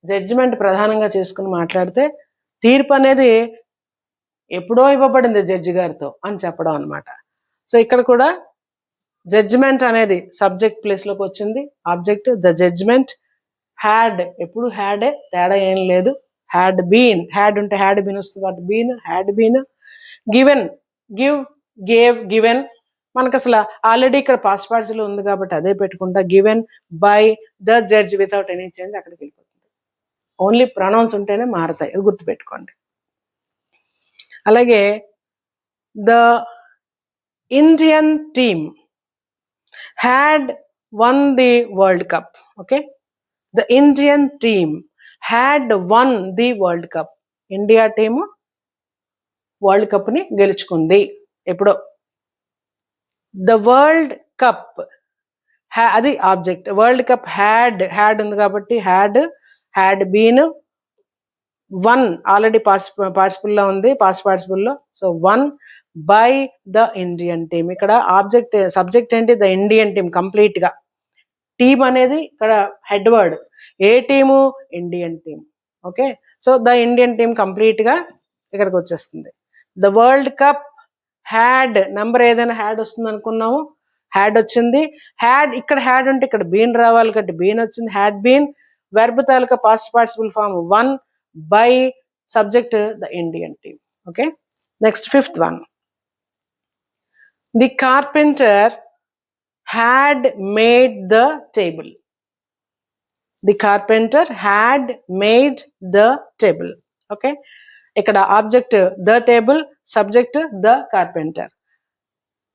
జడ్జిమెంట్ ప్రధానంగా చేసుకుని మాట్లాడితే తీర్పు అనేది ఎప్పుడో ఇవ్వబడింది జడ్జి గారితో అని చెప్పడం అనమాట. సో ఇక్కడ కూడా జడ్జిమెంట్ అనేది సబ్జెక్ట్ ప్లేస్ లోకి వచ్చింది. ఆబ్జెక్ట్ ద జడ్జిమెంట్, హ్యాడ్ ఎప్పుడు హ్యాడే, తేడా ఏం లేదు. హ్యాడ్ బీన్, హ్యాడ్ ఉంటే హ్యాడ్ బీన్ వస్తుంది కాబట్టి been, had been. Given, give, gave, given. మనకు అసలు ఆల్రెడీ ఇక్కడ పాస్ట్ పార్టిసిపల్ ఉంది కాబట్టి అదే పెట్టుకుంటా. Given by the judge without any change అక్కడికి వెళ్ళిపోతుంది. ఓన్లీ ప్రొనౌన్స్ ఉంటేనే మారుతాయి, అది గుర్తుపెట్టుకోండి. అలాగే the Indian team had won the world cup. Okay, the Indian team had won the world cup. India team world cup ని గెలుచుకుంది ఎప్పుడో. ద వరల్డ్ కప్, అది ఆబ్జెక్ట్. వరల్డ్ కప్ హ్యాడ్ ఉంది కాబట్టి had been won, already participle లో ఉంది, past participle లో. So won by the Indian team. ఇక్కడ ఆబ్జెక్ట్ సబ్జెక్ట్ ఏంటి, ద ఇండియన్ టీమ్ కంప్లీట్ గా. టీమ్ అనేది ఇక్కడ head word. A team, Indian team. Okay, so the Indian team complete గా ఇక్కడికి వచ్చేస్తుంది. The world cup had, number ఏదైనా హ్యాడ్ వస్తుంది అనుకున్నాము, హ్యాడ్ వచ్చింది. హ్యాడ్, ఇక్కడ హ్యాడ్ ఉంటే ఇక్కడ బీన్ రావాలి కాబట్టి బీన్ వచ్చింది. హ్యాడ్ బీన్, వెర్బ్ తాలూకా past participle form one, by, subject the Indian team. Okay, next fifth one, the carpenter had made the table. The carpenter had made the table. Okay, ఇక్కడ object the table, subject the carpenter.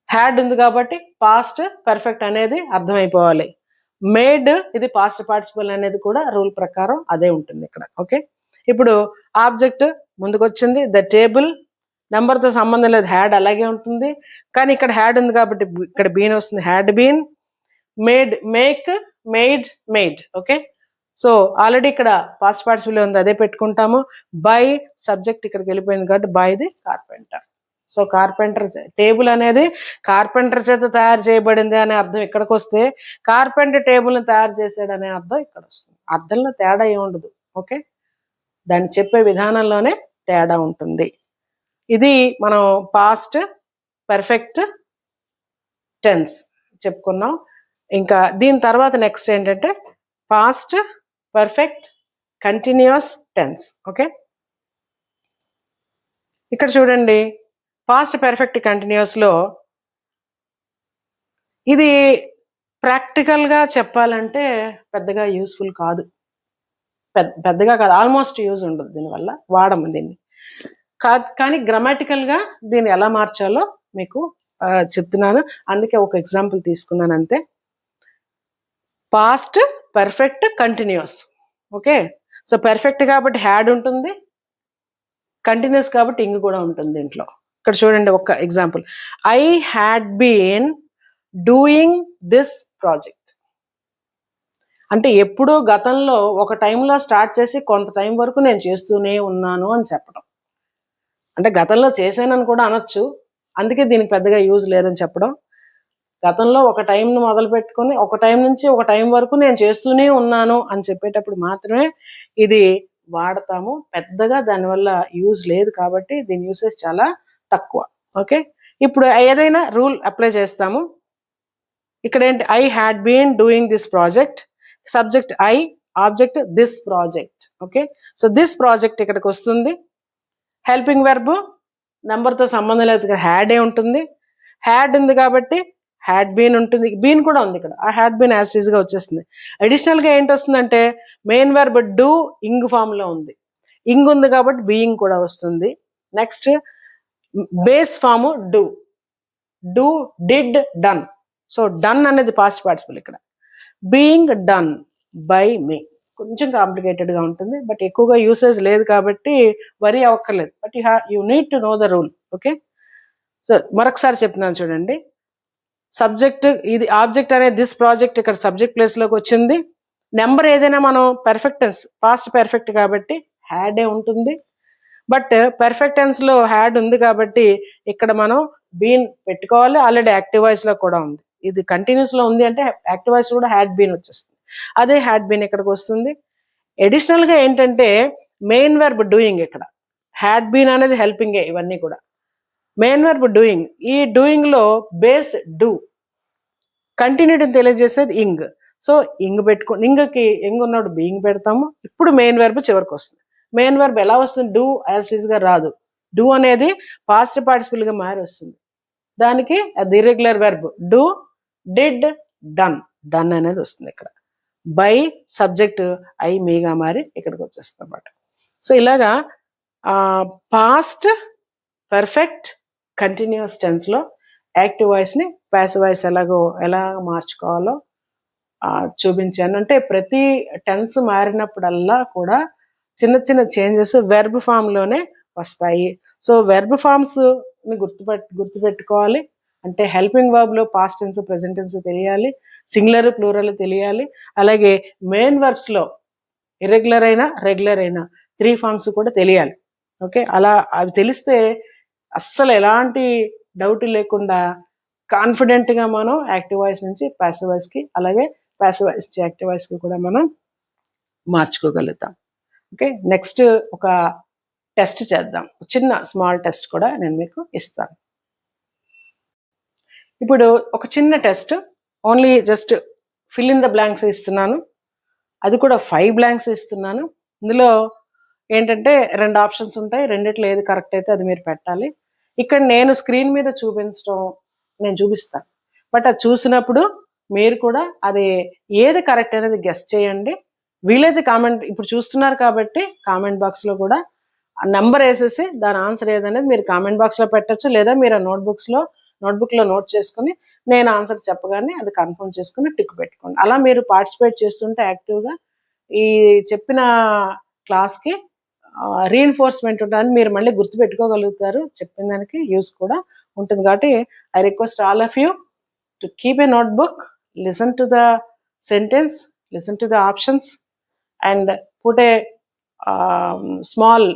Had ఉంది కాబట్టి past perfect అనేది అర్థమైపోవాలి. Made, ఇది past participle అనేది కూడా rule ప్రకారం అదే ఉంటుంది ఇక్కడ. ఓకే, ఇప్పుడు ఆబ్జెక్ట్ ముందుకు వచ్చింది, ద టేబుల్ నెంబర్తో సంబంధం లేదు, హ్యాడ్ అలాగే ఉంటుంది. కానీ ఇక్కడ హ్యాడ్ ఉంది కాబట్టి ఇక్కడ బీన్ వస్తుంది, had been. Made, make, made, made. Okay, so already ఇక్కడ పాస్ట్ పార్టిసిపుల్ ఉంది, అదే పెట్టుకుంటాము. బై, సబ్జెక్ట్ ఇక్కడికి వెళ్ళిపోయింది కాబట్టి by the carpenter. So carpenter, table అనేది కార్పెంటర్ చేత తయారు చేయబడింది అనే అర్థం ఇక్కడికి వస్తే, కార్పెంటర్ టేబుల్ ని తయారు చేసాడు అనే అర్థం ఇక్కడ వస్తుంది. అర్థంలో తేడా ఏముండదు. ఓకే, దాన్ని చెప్పే విధానంలోనే తేడా ఉంటుంది. ఇది మనం పాస్ట్ పర్ఫెక్ట్ టెన్స్ చెప్పుకున్నాం. ఇంకా దీని తర్వాత నెక్స్ట్ ఏంటంటే past perfect continuous tense. Okay, ఇక్కడ చూడండి, పాస్ట్ పర్ఫెక్ట్ కంటిన్యూస్ లో ఇది ప్రాక్టికల్ గా చెప్పాలంటే పెద్దగా యూస్ఫుల్ కాదు, పెద్దగా కాదు, ఆల్మోస్ట్ యూజ్ ఉండదు, దీనివల్ల వాడము దీన్ని. కానీ గ్రామాటికల్ గా దీన్ని ఎలా మార్చాలో మీకు చెప్తున్నాను, అందుకే ఒక ఎగ్జాంపుల్ తీసుకున్నాను అంతే. Past perfect continuous. Okay, so perfect కాబట్టి హ్యాడ్ ఉంటుంది, కంటిన్యూస్ కాబట్టి ఇంగ్ కూడా ఉంటుంది దీంట్లో. ఇక్కడ చూడండి ఒక example, I had been doing this project. అంటే ఎప్పుడో గతంలో ఒక టైంలో స్టార్ట్ చేసి కొంత టైం వరకు నేను చేస్తూనే ఉన్నాను అని చెప్పడం. అంటే గతంలో చేశానని కూడా అనొచ్చు, అందుకే దీనికి పెద్దగా యూజ్ లేదని చెప్పడం. గతంలో ఒక టైంను మొదలు పెట్టుకుని ఒక టైం నుంచి ఒక టైం వరకు నేను చేస్తూనే ఉన్నాను అని చెప్పేటప్పుడు మాత్రమే ఇది వాడతాము, పెద్దగా దానివల్ల యూజ్ లేదు కాబట్టి దీని యూసేజ్ చాలా తక్కువ. ఓకే, ఇప్పుడు ఏదైనా రూల్ అప్లై చేస్తాము. ఇక్కడ ఏంటి, I had been doing this project, subject I, object this project. Okay, so this project ఇక్కడికి వస్తుంది. హెల్పింగ్ వెర్బ్ నెంబర్తో సంబంధం లేదు, హ్యాడే ఉంటుంది. హ్యాడ్ ఉంది కాబట్టి హ్యాడ్ బీన్ ఉంటుంది, బీన్ కూడా ఉంది ఇక్కడ, ఆ హ్యాడ్ బీన్ యాజ్ ఈజ్ గా వచ్చేస్తుంది. అడిషనల్ గా ఏంటి వస్తుందంటే main verb do ing form లో ఉంది, ఇంగ్ ఉంది కాబట్టి బీయింగ్ కూడా వస్తుంది. Next base form do, do did done, so done అనేది పాస్ట్ పార్టిసిపల్ ఇక్కడ. బీయింగ్ డన్ బై మీ, కొంచెం కాంప్లికేటెడ్ గా ఉంటుంది బట్ ఎక్కువగా యూసేజ్ లేదు కాబట్టి వరీ అవ్వక్కర్లేదు, but you need to know the rule. Okay, so మరొకసారి చెప్తున్నాను చూడండి. సబ్జెక్ట్ ఇది ఆబ్జెక్ట్ అనేది దిస్ ప్రాజెక్ట్ ఇక్కడ సబ్జెక్ట్ ప్లేస్ లోకి వచ్చింది. నెంబర్ ఏదైనా మనం పెర్ఫెక్ట్ టెన్స్ పాస్ట్ పెర్ఫెక్ట్ కాబట్టి హ్యాడే ఉంటుంది, బట్ పెర్ఫెక్ట్ టెన్స్ లో హ్యాడ్ ఉంది కాబట్టి ఇక్కడ మనం బీన్ పెట్టుకోవాలి. ఆల్రెడీ యాక్టివ్ వాయిస్ లో కూడా ఉంది, ఇది కంటిన్యూస్ లో ఉంది అంటే యాక్టివ్ వాయిస్ కూడా హ్యాడ్ బీన్ వచ్చేస్తుంది, అదే హ్యాడ్ బీన్ ఇక్కడికి వస్తుంది. అడిషనల్ గా ఏంటంటే మెయిన్ వెర్బ్ డూయింగ్, ఇక్కడ హ్యాడ్ బీన్ అనేది హెల్పింగ్, ఇవన్నీ కూడా మెయిన్ వెర్బ్ డూయింగ్. ఈ డూయింగ్ లో బేస్ డూ, కంటిన్యూటీని తెలియజేసేది ఇంగ్, సో ఇంగ్ పెట్టుకో, ఇంగ్కి ఇంగ్ ఉన్నప్పుడు బీయింగ్ పెడతాము. ఇప్పుడు మెయిన్ వెర్బ్ చివరికి వస్తుంది. మెయిన్ వెర్బ్ ఎలా వస్తుంది, డూ యాజ్ ఈజ్ గా రాదు, డూ అనేది పాస్ట్ పార్టిసిపల్ గా మారి వస్తుంది, దానికి అది irregular verb do did done, done అనేది వస్తుంది ఇక్కడ. బై సబ్జెక్ట్ ఐ మీగా మారి ఇక్కడికి వచ్చేస్తుంది అన్నమాట. సో ఇలాగా పాస్ట్ పర్ఫెక్ట్ కంటిన్యూస్ టెన్స్ లో యాక్టివ్ వాయిస్ ని ప్యాసివ్ వాయిస్ ఎలా మార్చుకోవాలో చూపించాను. అంటే ప్రతి టెన్స్ మారినప్పుడల్లా కూడా చిన్న చిన్న చేంజెస్ వెర్బ్ ఫామ్ లోనే వస్తాయి. సో వెర్బ్ ఫామ్స్ ని గుర్తుపెట్టుకోవాలి. అంటే హెల్పింగ్ వర్బ్ లో పాస్ట్ టెన్స్ ప్రెసెంట్ టెన్స్ తెలియాలి, సింగులర్ ప్లూరల్ తెలియాలి, అలాగే మెయిన్ వర్బ్స్ లో ఇర్రెగ్యులర్ అయినా రెగ్యులర్ అయినా 3 ఫార్మ్స్ కూడా తెలియాలి. ఓకే, అలా అవి తెలిస్తే అస్సలు ఎలాంటి డౌట్ లేకుండా కాన్ఫిడెంట్ గా మనం యాక్టివ్ వాయిస్ నుంచి ప్యాసివ్ వాయిస్ కి, అలాగే ప్యాసివ్ వాయిస్ నుంచి యాక్టివ్ వాయిస్ కి కూడా మనం మార్చుకోగలుగుతాం. ఓకే, నెక్స్ట్ ఒక టెస్ట్ చేద్దాం, చిన్న స్మాల్ టెస్ట్ కూడా నేను మీకు ఇస్తాను. ఇప్పుడు ఒక చిన్న test, only just fill in the blanks ఇస్తున్నాను, అది కూడా 5 బ్లాంక్స్ ఇస్తున్నాను. ఇందులో ఏంటంటే 2 ఆప్షన్స్ ఉంటాయి, రెండిట్లో ఏది కరెక్ట్ అయితే అది మీరు పెట్టాలి. ఇక్కడ నేను స్క్రీన్ మీద నేను చూపిస్తాను, బట్ అది చూసినప్పుడు మీరు కూడా అది ఏది కరెక్ట్ అనేది గెస్ చేయండి. వీలైతే కామెంట్, ఇప్పుడు చూస్తున్నారు కాబట్టి కామెంట్ బాక్స్ లో కూడా నంబర్ వేసేసి దాని ఆన్సర్ ఏదనేది మీరు కామెంట్ బాక్స్ లో పెట్టచ్చు, లేదా మీరు నోట్బుక్ లో నోట్ చేసుకుని నేను ఆన్సర్ చెప్పగానే అది కన్ఫర్మ్ చేసుకుని టిక్ పెట్టుకోండి. అలా మీరు పార్టిసిపేట్ చేస్తుంటే యాక్టివ్గా ఈ చెప్పిన క్లాస్కి రీఎన్ఫోర్స్మెంట్ ఉంటుంది, మీరు మళ్ళీ గుర్తు పెట్టుకోగలుగుతారు, చెప్పిన దానికి యూస్ కూడా ఉంటుంది. కాబట్టి I request all of you to keep a notebook, listen to the sentence, listen to the options and put a small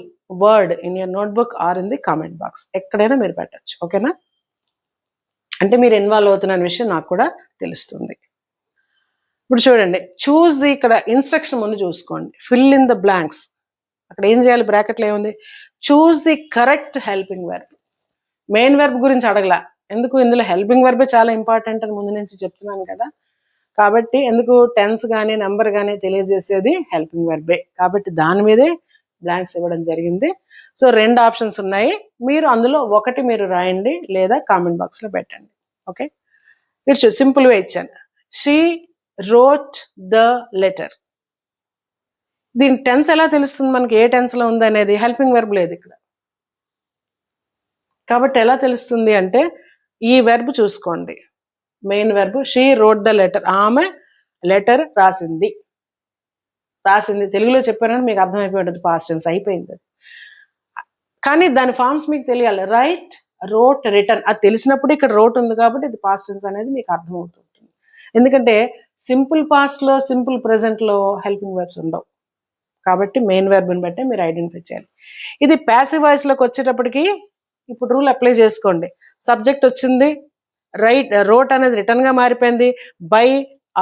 word in your notebook or in the comment box, ఎక్కడైనా మీరు పెట్టచ్చు. ఓకేనా, అంటే మీరు involve అవుతున్న విషయం నాకు కూడా తెలుస్తుంది. ఇప్పుడు చూడండి, చూస్ ది, ఇక్కడ ఇన్స్ట్రక్షన్ ముందు చూసుకోండి, ఫిల్ ఇన్ ద బ్లాంక్స్. అక్కడ ఏం చేయాలి, బ్రాకెట్లో ఏముంది, choose the correct helping verb. Main verb గురించి అడగలా, ఎందుకు, ఇందులో హెల్పింగ్ వెర్బే చాలా ఇంపార్టెంట్ అని ముందు నుంచి చెప్తున్నాను కదా, కాబట్టి ఎందుకు టెన్స్ కానీ నెంబర్ కానీ తెలియజేసేది హెల్పింగ్ వెర్బే, కాబట్టి దాని మీదే బ్లాంక్స్ ఇవ్వడం జరిగింది. సో 2 ఆప్షన్స్ ఉన్నాయి, మీరు అందులో ఒకటి మీరు రాయండి లేదా కామెంట్ బాక్స్ లో పెట్టండి. ఓకే, ఇట్స్ సింపుల్ వే ఇచ్చాను. షీ రోట్ ద లెటర్, దీని టెన్స్ ఎలా తెలుస్తుంది మనకి, ఏ టెన్స్ లో ఉంది అనేది, హెల్పింగ్ వెర్బ్ లేదు ఇక్కడ, కాబట్టి ఎలా తెలుస్తుంది అంటే ఈ వెర్బ్ చూసుకోండి, main verb she wrote the letter, ఆమె లెటర్ రాసింది, తెలుగులో చెప్పారని మీకు అర్థమైపోయింది, పాస్ట్ టెన్స్ అయిపోయింది. కానీ దాని ఫార్మ్స్ మీకు తెలియాలి, రైట్, రోట్, రిటర్న్, అది తెలిసినప్పుడు ఇక్కడ రోట్ ఉంది కాబట్టి ఇది పాస్ట్ టెన్స్ అనేది మీకు అర్థమవుతుంటుంది. ఎందుకంటే సింపుల్ పాస్ట్ లో సింపుల్ ప్రెసెంట్ లో హెల్పింగ్ వెర్బ్స్ ఉండవు, కాబట్టి మెయిన్ వెర్బ్ని బట్టే మీరు ఐడెంటిఫై చేయాలి. ఇది ప్యాసివ్ వాయిస్ లోకి వచ్చేటప్పటికి ఇప్పుడు రూల్ అప్లై చేసుకోండి, సబ్జెక్ట్ వచ్చింది, రైట్, రోట్ అనేది రిటర్న్ గా మారిపోయింది, బై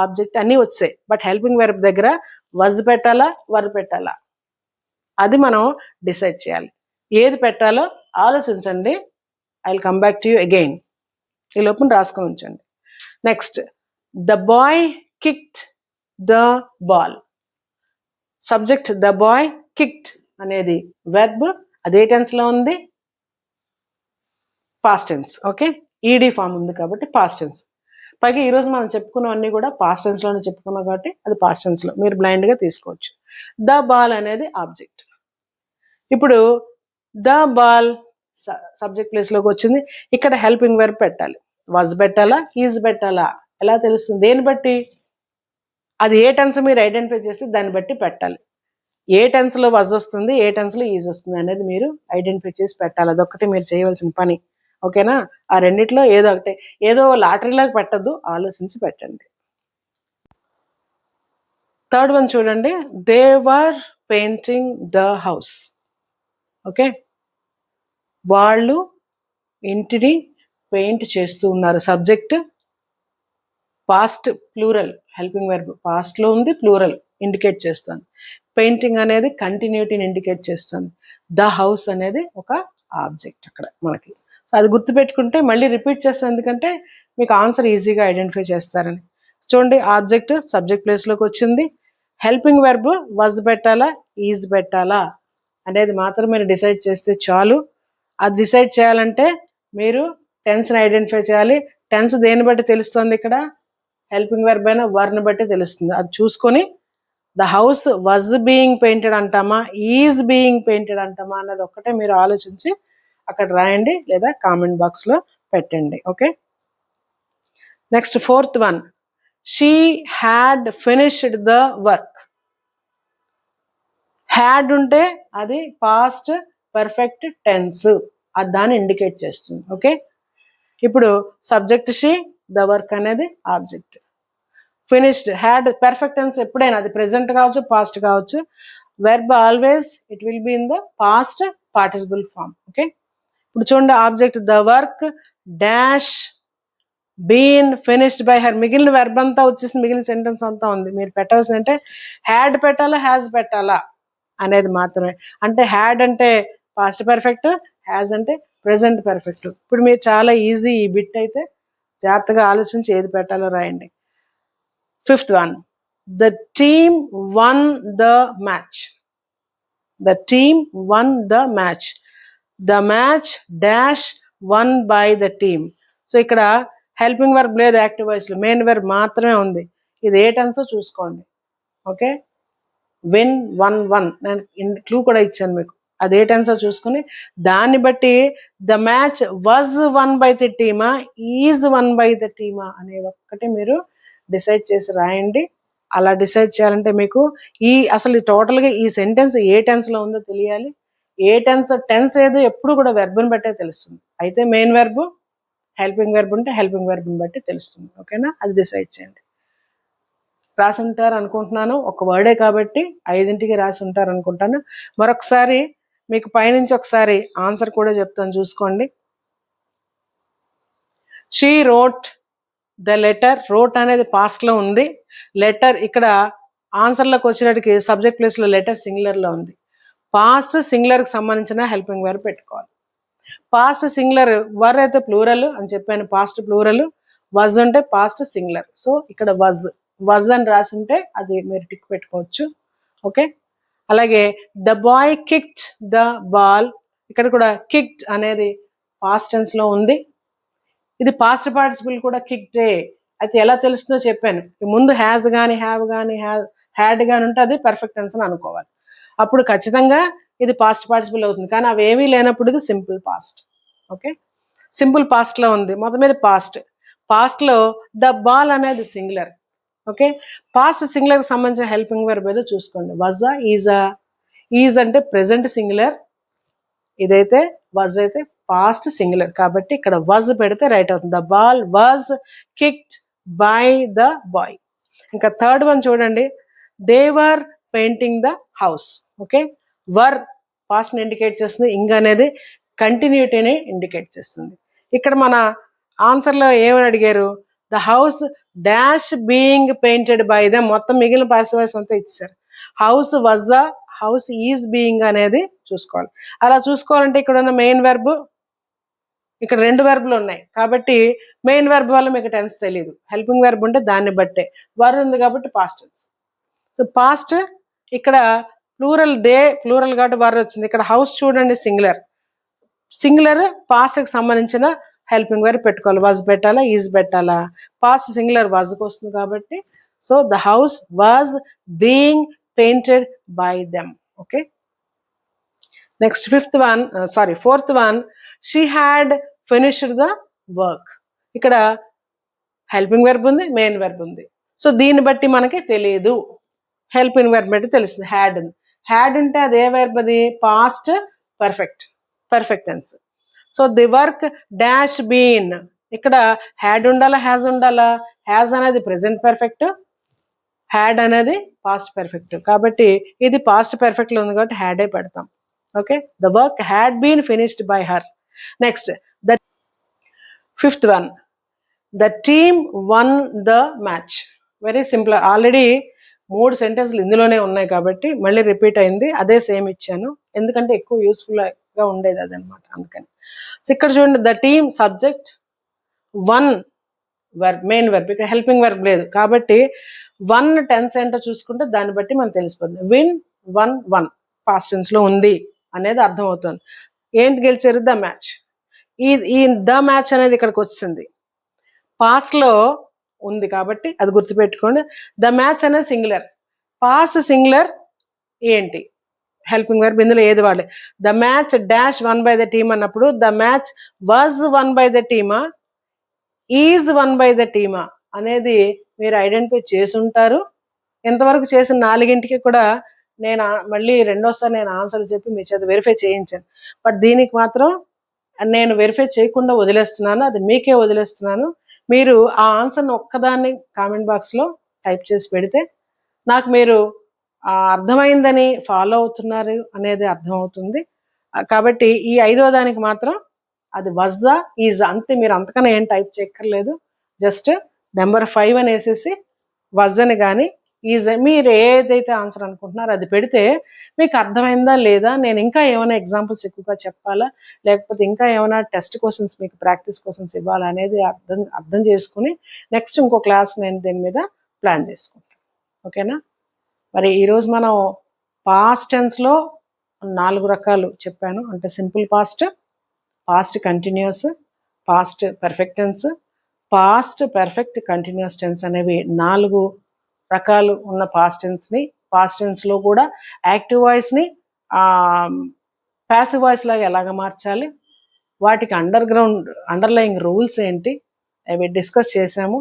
ఆబ్జెక్ట్ అన్నీ వచ్చాయి, బట్ హెల్పింగ్ వెర్బ్ దగ్గర వజ్ పెట్టాలా వర్బ్ పెట్టాలా అది మనం డిసైడ్ చేయాలి. ఏది పెట్టాలో ఆలోచించండి, I will come back to you again, ఈ లోపల రాసుకొని ఉంచండి. Next, the boy kicked the ball, subject the boy kicked అనేది వెర్బ్, అదే టెన్స్ లో ఉంది, past tense. Okay, ED form ఉంది కాబట్టి పాస్ట్ టెన్స్. పైగా ఈరోజు మనం చెప్పుకున్నవన్నీ కూడా పాస్ట్ టెన్స్ లోనే చెప్పుకున్నాం కాబట్టి అది పాస్ట్ టెన్స్ లో మీరు బ్లైండ్ గా తీసుకోవచ్చు. ద బాల్ అనేది ఆబ్జెక్ట్. ఇప్పుడు ద బాల్ సబ్జెక్ట్ ప్లేస్ లోకి వచ్చింది. ఇక్కడ హెల్పింగ్ వర్బ్ పెట్టాలి. వాజ్ పెట్టాలా, ఈజ్ పెట్టాలా, ఎలా తెలుస్తుంది? దేన్ని బట్టి? అది ఏ టెన్స్ మీరు ఐడెంటిఫై చేస్తే దాన్ని బట్టి పెట్టాలి. ఏ టెన్స్ లో వాజ్ వస్తుంది, ఏ టెన్స్ లో ఈజ్ వస్తుంది అనేది మీరు ఐడెంటిఫై చేసి పెట్టాలి. అదొక్కటి మీరు చేయవలసిన పని. ఓకేనా? ఆ రెండిట్లో ఏదో ఒకటి, ఏదో లాటరీలాగా పెట్టద్దు, ఆలోచించి పెట్టండి. థర్డ్ వన్ చూడండి. They were painting the house. Okay, వాళ్ళు ఇంటిని పెయింట్ చేస్తూ ఉన్నారు. Subject past plural, helping verb past లో ఉంది, ప్లూరల్ ఇండికేట్ చేస్తుంది. పెయింటింగ్ అనేది కంటిన్యూటీని ఇండికేట్ చేస్తుంది. ద హౌస్ అనేది ఒక ఆబ్జెక్ట్ అక్కడ మనకి. సో అది గుర్తుపెట్టుకుంటే మళ్ళీ రిపీట్ చేస్తాను, ఎందుకంటే మీకు ఆన్సర్ ఈజీగా ఐడెంటిఫై చేస్తారని. చూడండి, ఆబ్జెక్ట్ సబ్జెక్ట్ ప్లేస్ లోకి వచ్చింది. హెల్పింగ్ వర్బ్ వాజ్ పెట్టాలా, ఈజ్ పెట్టాలా అనేది మాత్రం మీరు డిసైడ్ చేస్తే చాలు. అది డిసైడ్ చేయాలంటే మీరు టెన్స్ని ఐడెంటిఫై చేయాలి. టెన్స్ దేన్ని బట్టి తెలుస్తుంది? ఇక్కడ హెల్పింగ్ వర్బ్ అయినా వర్ని బట్టి తెలుస్తుంది. అది చూసుకొని the house was being painted అంటామా, ఈజ్ బీయింగ్ పెయింటెడ్ అంటామా అన్నది ఒక్కటే మీరు ఆలోచించి అక్కడ రాయండి, లేదా కామెంట్ బాక్స్ లో పెట్టండి. Okay, next fourth one. She had finished the work. Had ఉంటే అది పాస్ట్ పర్ఫెక్ట్ టెన్స్, అది దాన్ని ఇండికేట్ చేస్తుంది. ఓకే, ఇప్పుడు సబ్జెక్ట్ షీ, ద వర్క్ అనేది object. Finished, had perfect tense ఎప్పుడైనా అది ప్రెసెంట్ కావచ్చు, పాస్ట్ కావచ్చు. Verb always it will be in the past participle form. Okay, ఇప్పుడు చూడండి, object the work dash been finished by her. మిగిలిన verb అంతా వచ్చేసి మిగిలిన సెంటెన్స్ అంతా ఉంది. మీరు పెట్టాల్సింది అంటే హ్యాడ్ పెట్టాలా, హ్యాజ్ పెట్టాలా అనేది మాత్రమే. అంటే హ్యాడ్ అంటే పాస్ట్ పర్ఫెక్ట్, హ్యాజ్ అంటే ప్రెసెంట్ పర్ఫెక్ట్. ఇప్పుడు మీరు చాలా ఈజీ ఈ బిట్ అయితే జాగ్రత్తగా ఆలోచించి ఏది పెట్టాలో రాయండి. Fifth one. The team won the match. The team won the match. The match dash won by the team. So ఇక్కడ హెల్పింగ్ వర్బ్ లేదు, యాక్టివ్ వాయిస్ లో మెయిన్ వర్బ్ మాత్రమే ఉంది. ఇది ఏ టెన్సో చూసుకోండి. ఓకే, విన్, వన్, వన్, నేను క్లూ కూడా ఇచ్చాను మీకు. అది ఏ టెన్సో చూసుకుని దాన్ని బట్టి the match was won by the టీమా, ఈజ్ వన్ బై ద టీమా అనేది ఒక్కటి మీరు డిసైడ్ చేసి రాయండి. అలా డిసైడ్ చేయాలంటే మీకు అసలు టోటల్ గా ఈ సెంటెన్స్ ఏ టెన్స్ లో ఉందో తెలియాలి. ఏ టెన్స్ ఏదో ఎప్పుడు కూడా వెర్బ్ని బట్టే తెలుస్తుంది. అయితే మెయిన్ వెర్బ్, హెల్పింగ్ వెర్బ్ ఉంటే హెల్పింగ్ వెర్బ్ని బట్టి తెలుస్తుంది. ఓకేనా, అది డిసైడ్ చేయండి. రాసి ఉంటారు అనుకుంటున్నాను, ఒక వర్డే కాబట్టి 5ంటికి రాసి ఉంటారు అనుకుంటాను. మరొకసారి మీకు పైనుంచి ఒకసారి ఆన్సర్ కూడా చెప్తాను, చూసుకోండి. She wrote the letter. Wrote అనేది పాస్ట్ లో ఉంది. లెటర్ ఇక్కడ ఆన్సర్లోకి వచ్చినట్టుకి సబ్జెక్ట్ ప్లేస్ లో లెటర్ సింగులర్ లో ఉంది. పాస్ట్ సింగులర్ కి సంబంధించిన హెల్పింగ్ వర్బ్ పెట్టుకోవాలి. పాస్ట్ సింగులర్ వర్ అయితే ప్లూరల్ అని చెప్పాను, పాస్ట్ ప్లూరల్. వజ్ అంటే పాస్ట్ సింగులర్. సో ఇక్కడ వజ్ అని రాసి ఉంటే అది మీరు టిక్ పెట్టుకోవచ్చు. ఓకే, అలాగే the boy kicked the ball. ఇక్కడ కూడా కిక్డ్ అనేది పాస్ట్ టెన్స్ లో ఉంది. ఇది పాస్ట్ పార్టిసిపుల్ కూడా కిక్డే. అయితే ఎలా తెలుస్తుందో చెప్పాను. ముందు హ్యాజ్ కానీ, హ్యావ్ కానీ, హ్యాడ్ కానీ ఉంటే అది పర్ఫెక్ట్ టెన్స్ అని అనుకోవాలి. అప్పుడు ఖచ్చితంగా ఇది పాస్ట్ పార్టిసిపుల్ అవుతుంది. కానీ అవి ఏమీ లేనప్పుడు ఇది simple past. Okay, simple past లో ఉంది. మొత్తం మీద పాస్ట్ లో ద బాల్ అనేది సింగులర్. ఓకే, పాస్ట్ సింగులర్ కి సంబంధించిన హెల్పింగ్ వర్బ్ ఏదో చూసుకోండి. వజా, ఈజా. ఈజ్ అంటే ప్రెసెంట్ సింగులర్, ఇదైతే వజ్ అయితే పాస్ట్ సింగులర్, కాబట్టి ఇక్కడ వజ్ పెడితే రైట్ అవుతుంది. The ball was kicked by the boy. ఇంకా థర్డ్ వన్ చూడండి. They were painting the house. Okay, were past ని ఇండికేట్ చేస్తుంది, ఇంగ్ అనేది కంటిన్యూటీని ఇండికేట్ చేస్తుంది. ఇక్కడ మన ఆన్సర్ లో ఏమని అడిగారు? The house dash being painted by them. మొత్తం మిగిలిన పాసివ్ వాయిస్ అంతా ఇచ్చారు. House was, house is being అనేది చూసుకోవాలి. అలా చూసుకోవాలంటే ఇక్కడ ఉన్న మెయిన్ వెర్బ్, ఇక్కడ 2 వెర్బ్లు ఉన్నాయి కాబట్టి మెయిన్ వెర్బ్ వల్ల మీకు టెన్స్ తెలియదు. హెల్పింగ్ వెర్బ్ ఉంటే దాన్ని బట్టే. వర్ ఉంది కాబట్టి పాస్ట్ టెన్స్. సో పాస్ట్ ఇక్కడ ప్లూరల్, దే ప్లూరల్ కాబట్టి వర్ వచ్చింది. ఇక్కడ హౌస్ చూడండి సింగులర్. సింగులర్ పాస్ట్ కి సంబంధించిన హెల్పింగ్ వర్బ్ పెట్టుకోవాలి. వాజ్ పెట్టాలా, ఈజ్ పెట్టాలా. పాస్ట్ సింగులర్ వాజ్కి వస్తుంది కాబట్టి so the house was being painted by them. Okay, next fourth one, she had finished the work. ఇక్కడ హెల్పింగ్ వెర్బ్ ఉంది, మెయిన్ వెర్బ్ ఉంది. సో దీన్ని బట్టి మనకి తెలియదు, హెల్పింగ్ వెర్బ్ బట్టి తెలుస్తుంది. హ్యాడ్ ఉంటే అది ఏ వెర్బ్, అది past perfect tense. So the work dash been, ఇక్కడ హ్యాడ్ ఉండాలా, హ్యాజ్ ఉండాలా. హ్యాజ్ అనేది ప్రెసెంట్ పర్ఫెక్ట్, హ్యాడ్ అనేది పాస్ట్ పర్ఫెక్ట్. కాబట్టి ఇది పాస్ట్ పర్ఫెక్ట్ లో ఉంది కాబట్టి హ్యాడే పెడతాం. Okay, the work had been finished by her. Next the fifth one, the team won the match. Very simple, already 3 సెంటెన్స్లు ఇందులోనే ఉన్నాయి కాబట్టి మళ్ళీ రిపీట్ అయింది, అదే సేమ్ ఇచ్చాను ఎందుకంటే ఎక్కువ యూస్ఫుల్ గా ఉండేది అదనమాట, అందుకని. సో ఇక్కడ చూడండి, the team subject, one verb, main verb. ఇక్కడ హెల్పింగ్ వెర్బ్ లేదు కాబట్టి వన్ టెన్స్ ఏంటో చూసుకుంటే దాన్ని బట్టి మనకు తెలిసిపోతుంది. విన్, వన్ పాస్ట్ టెన్స్ లో ఉంది అనేది అర్థం అవుతుంది. ఏంటి గెలిచారు, ద మ్యాచ్. ఈ ద మ్యాచ్ అనేది ఇక్కడికి వచ్చింది, పాస్ట్ లో ఉంది కాబట్టి అది గుర్తుపెట్టుకోండి. ద మ్యాచ్ అనేది సింగులర్, పాస్ట్ సింగులర్ ఏంటి, హెల్పింగ్ వెర్బ్. ఇందులో ఏది వాడలే. The match dash won by the team అన్నప్పుడు the match was won by the టీమా, ఈజ్ వన్ బై ద టీమా అనేది మీరు ఐడెంటిఫై చేసి ఉంటారు. ఇంతవరకు చేసిన 4గింటికి కూడా నేను మళ్ళీ రెండోసారి నేను ఆన్సర్ చెప్పి మీ చేత వెరిఫై చేయించాను. బట్ దీనికి మాత్రం నేను వెరిఫై చేయకుండా వదిలేస్తున్నాను, అది మీకే వదిలేస్తున్నాను. మీరు ఆ ఆన్సర్ని ఒక్కదాన్ని కామెంట్ బాక్స్లో టైప్ చేసి పెడితే నాకు మీరు అర్థమైందని, ఫాలో అవుతున్నారు అనేది అర్థమవుతుంది. కాబట్టి ఈ 5వ దానికి మాత్రం అది వజ్జా ఈజ్ అంతే, మీరు అంతకన్నా ఏం టైప్ చేయక్కర్లేదు. జస్ట్ నెంబర్ 5 అని వేసేసి వజ్జని కానీ ఈజ్ మీరు ఏదైతే ఆన్సర్ అనుకుంటున్నారో అది పెడితే మీకు అర్థమైందా లేదా, నేను ఇంకా ఏమైనా ఎగ్జాంపుల్స్ ఎక్కువగా చెప్పాలా, లేకపోతే ఇంకా ఏమైనా టెస్ట్ క్వశ్చన్స్ మీకు ప్రాక్టీస్ క్వశ్చన్స్ ఇవ్వాలా అనేది అర్థం చేసుకుని నెక్స్ట్ ఇంకో క్లాస్ నేను దీని మీద ప్లాన్ చేసుకుంటాను. ఓకేనా, మరి ఈరోజు మనం పాస్ట్ టెన్స్లో 4 రకాలు చెప్పాను. అంటే simple past, past continuous, past perfect tense, past perfect continuous tense అనేవి 4 రకాలు ఉన్న పాస్ట్ టెన్స్లో కూడా యాక్టివ్ వాయిస్ని ప్యాసివ్ వాయిస్ లాగా ఎలాగ మార్చాలి, వాటికి అండర్లయింగ్ రూల్స్ ఏంటి అవి డిస్కస్ చేసాము.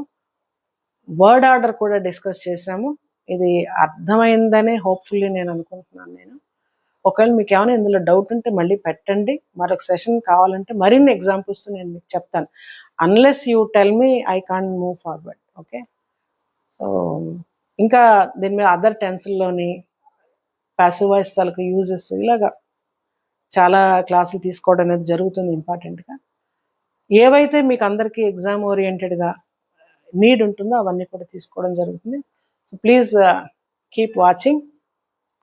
వర్డ్ ఆర్డర్ కూడా డిస్కస్ చేసాము. ఇది అర్థమైందనే హోప్ఫుల్లీ నేను అనుకుంటున్నాను. ఒకవేళ మీకు ఏమైనా ఇందులో డౌట్ ఉంటే మళ్ళీ పెట్టండి, మరొక సెషన్ కావాలంటే మరిన్ని ఎగ్జాంపుల్స్ నేను మీకు చెప్తాను. Unless you tell me I can't move forward. Okay, so ఇంకా దీని మీద అదర్ టెన్స్లోని ప్యాసివ్ వాయిస్ తాలూకు యూజెస్ ఇలాగా చాలా క్లాసులు తీసుకోవడం అనేది జరుగుతుంది. ఇంపార్టెంట్గా ఏవైతే మీకు అందరికీ ఎగ్జామ్ ఓరియంటెడ్గా నీడ్ ఉంటుందో అవన్నీ కూడా తీసుకోవడం జరుగుతుంది. So please keep watching,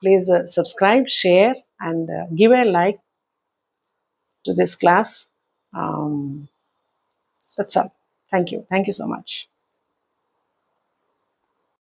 please subscribe, share and give a like to this class. That's all. Thank you so much.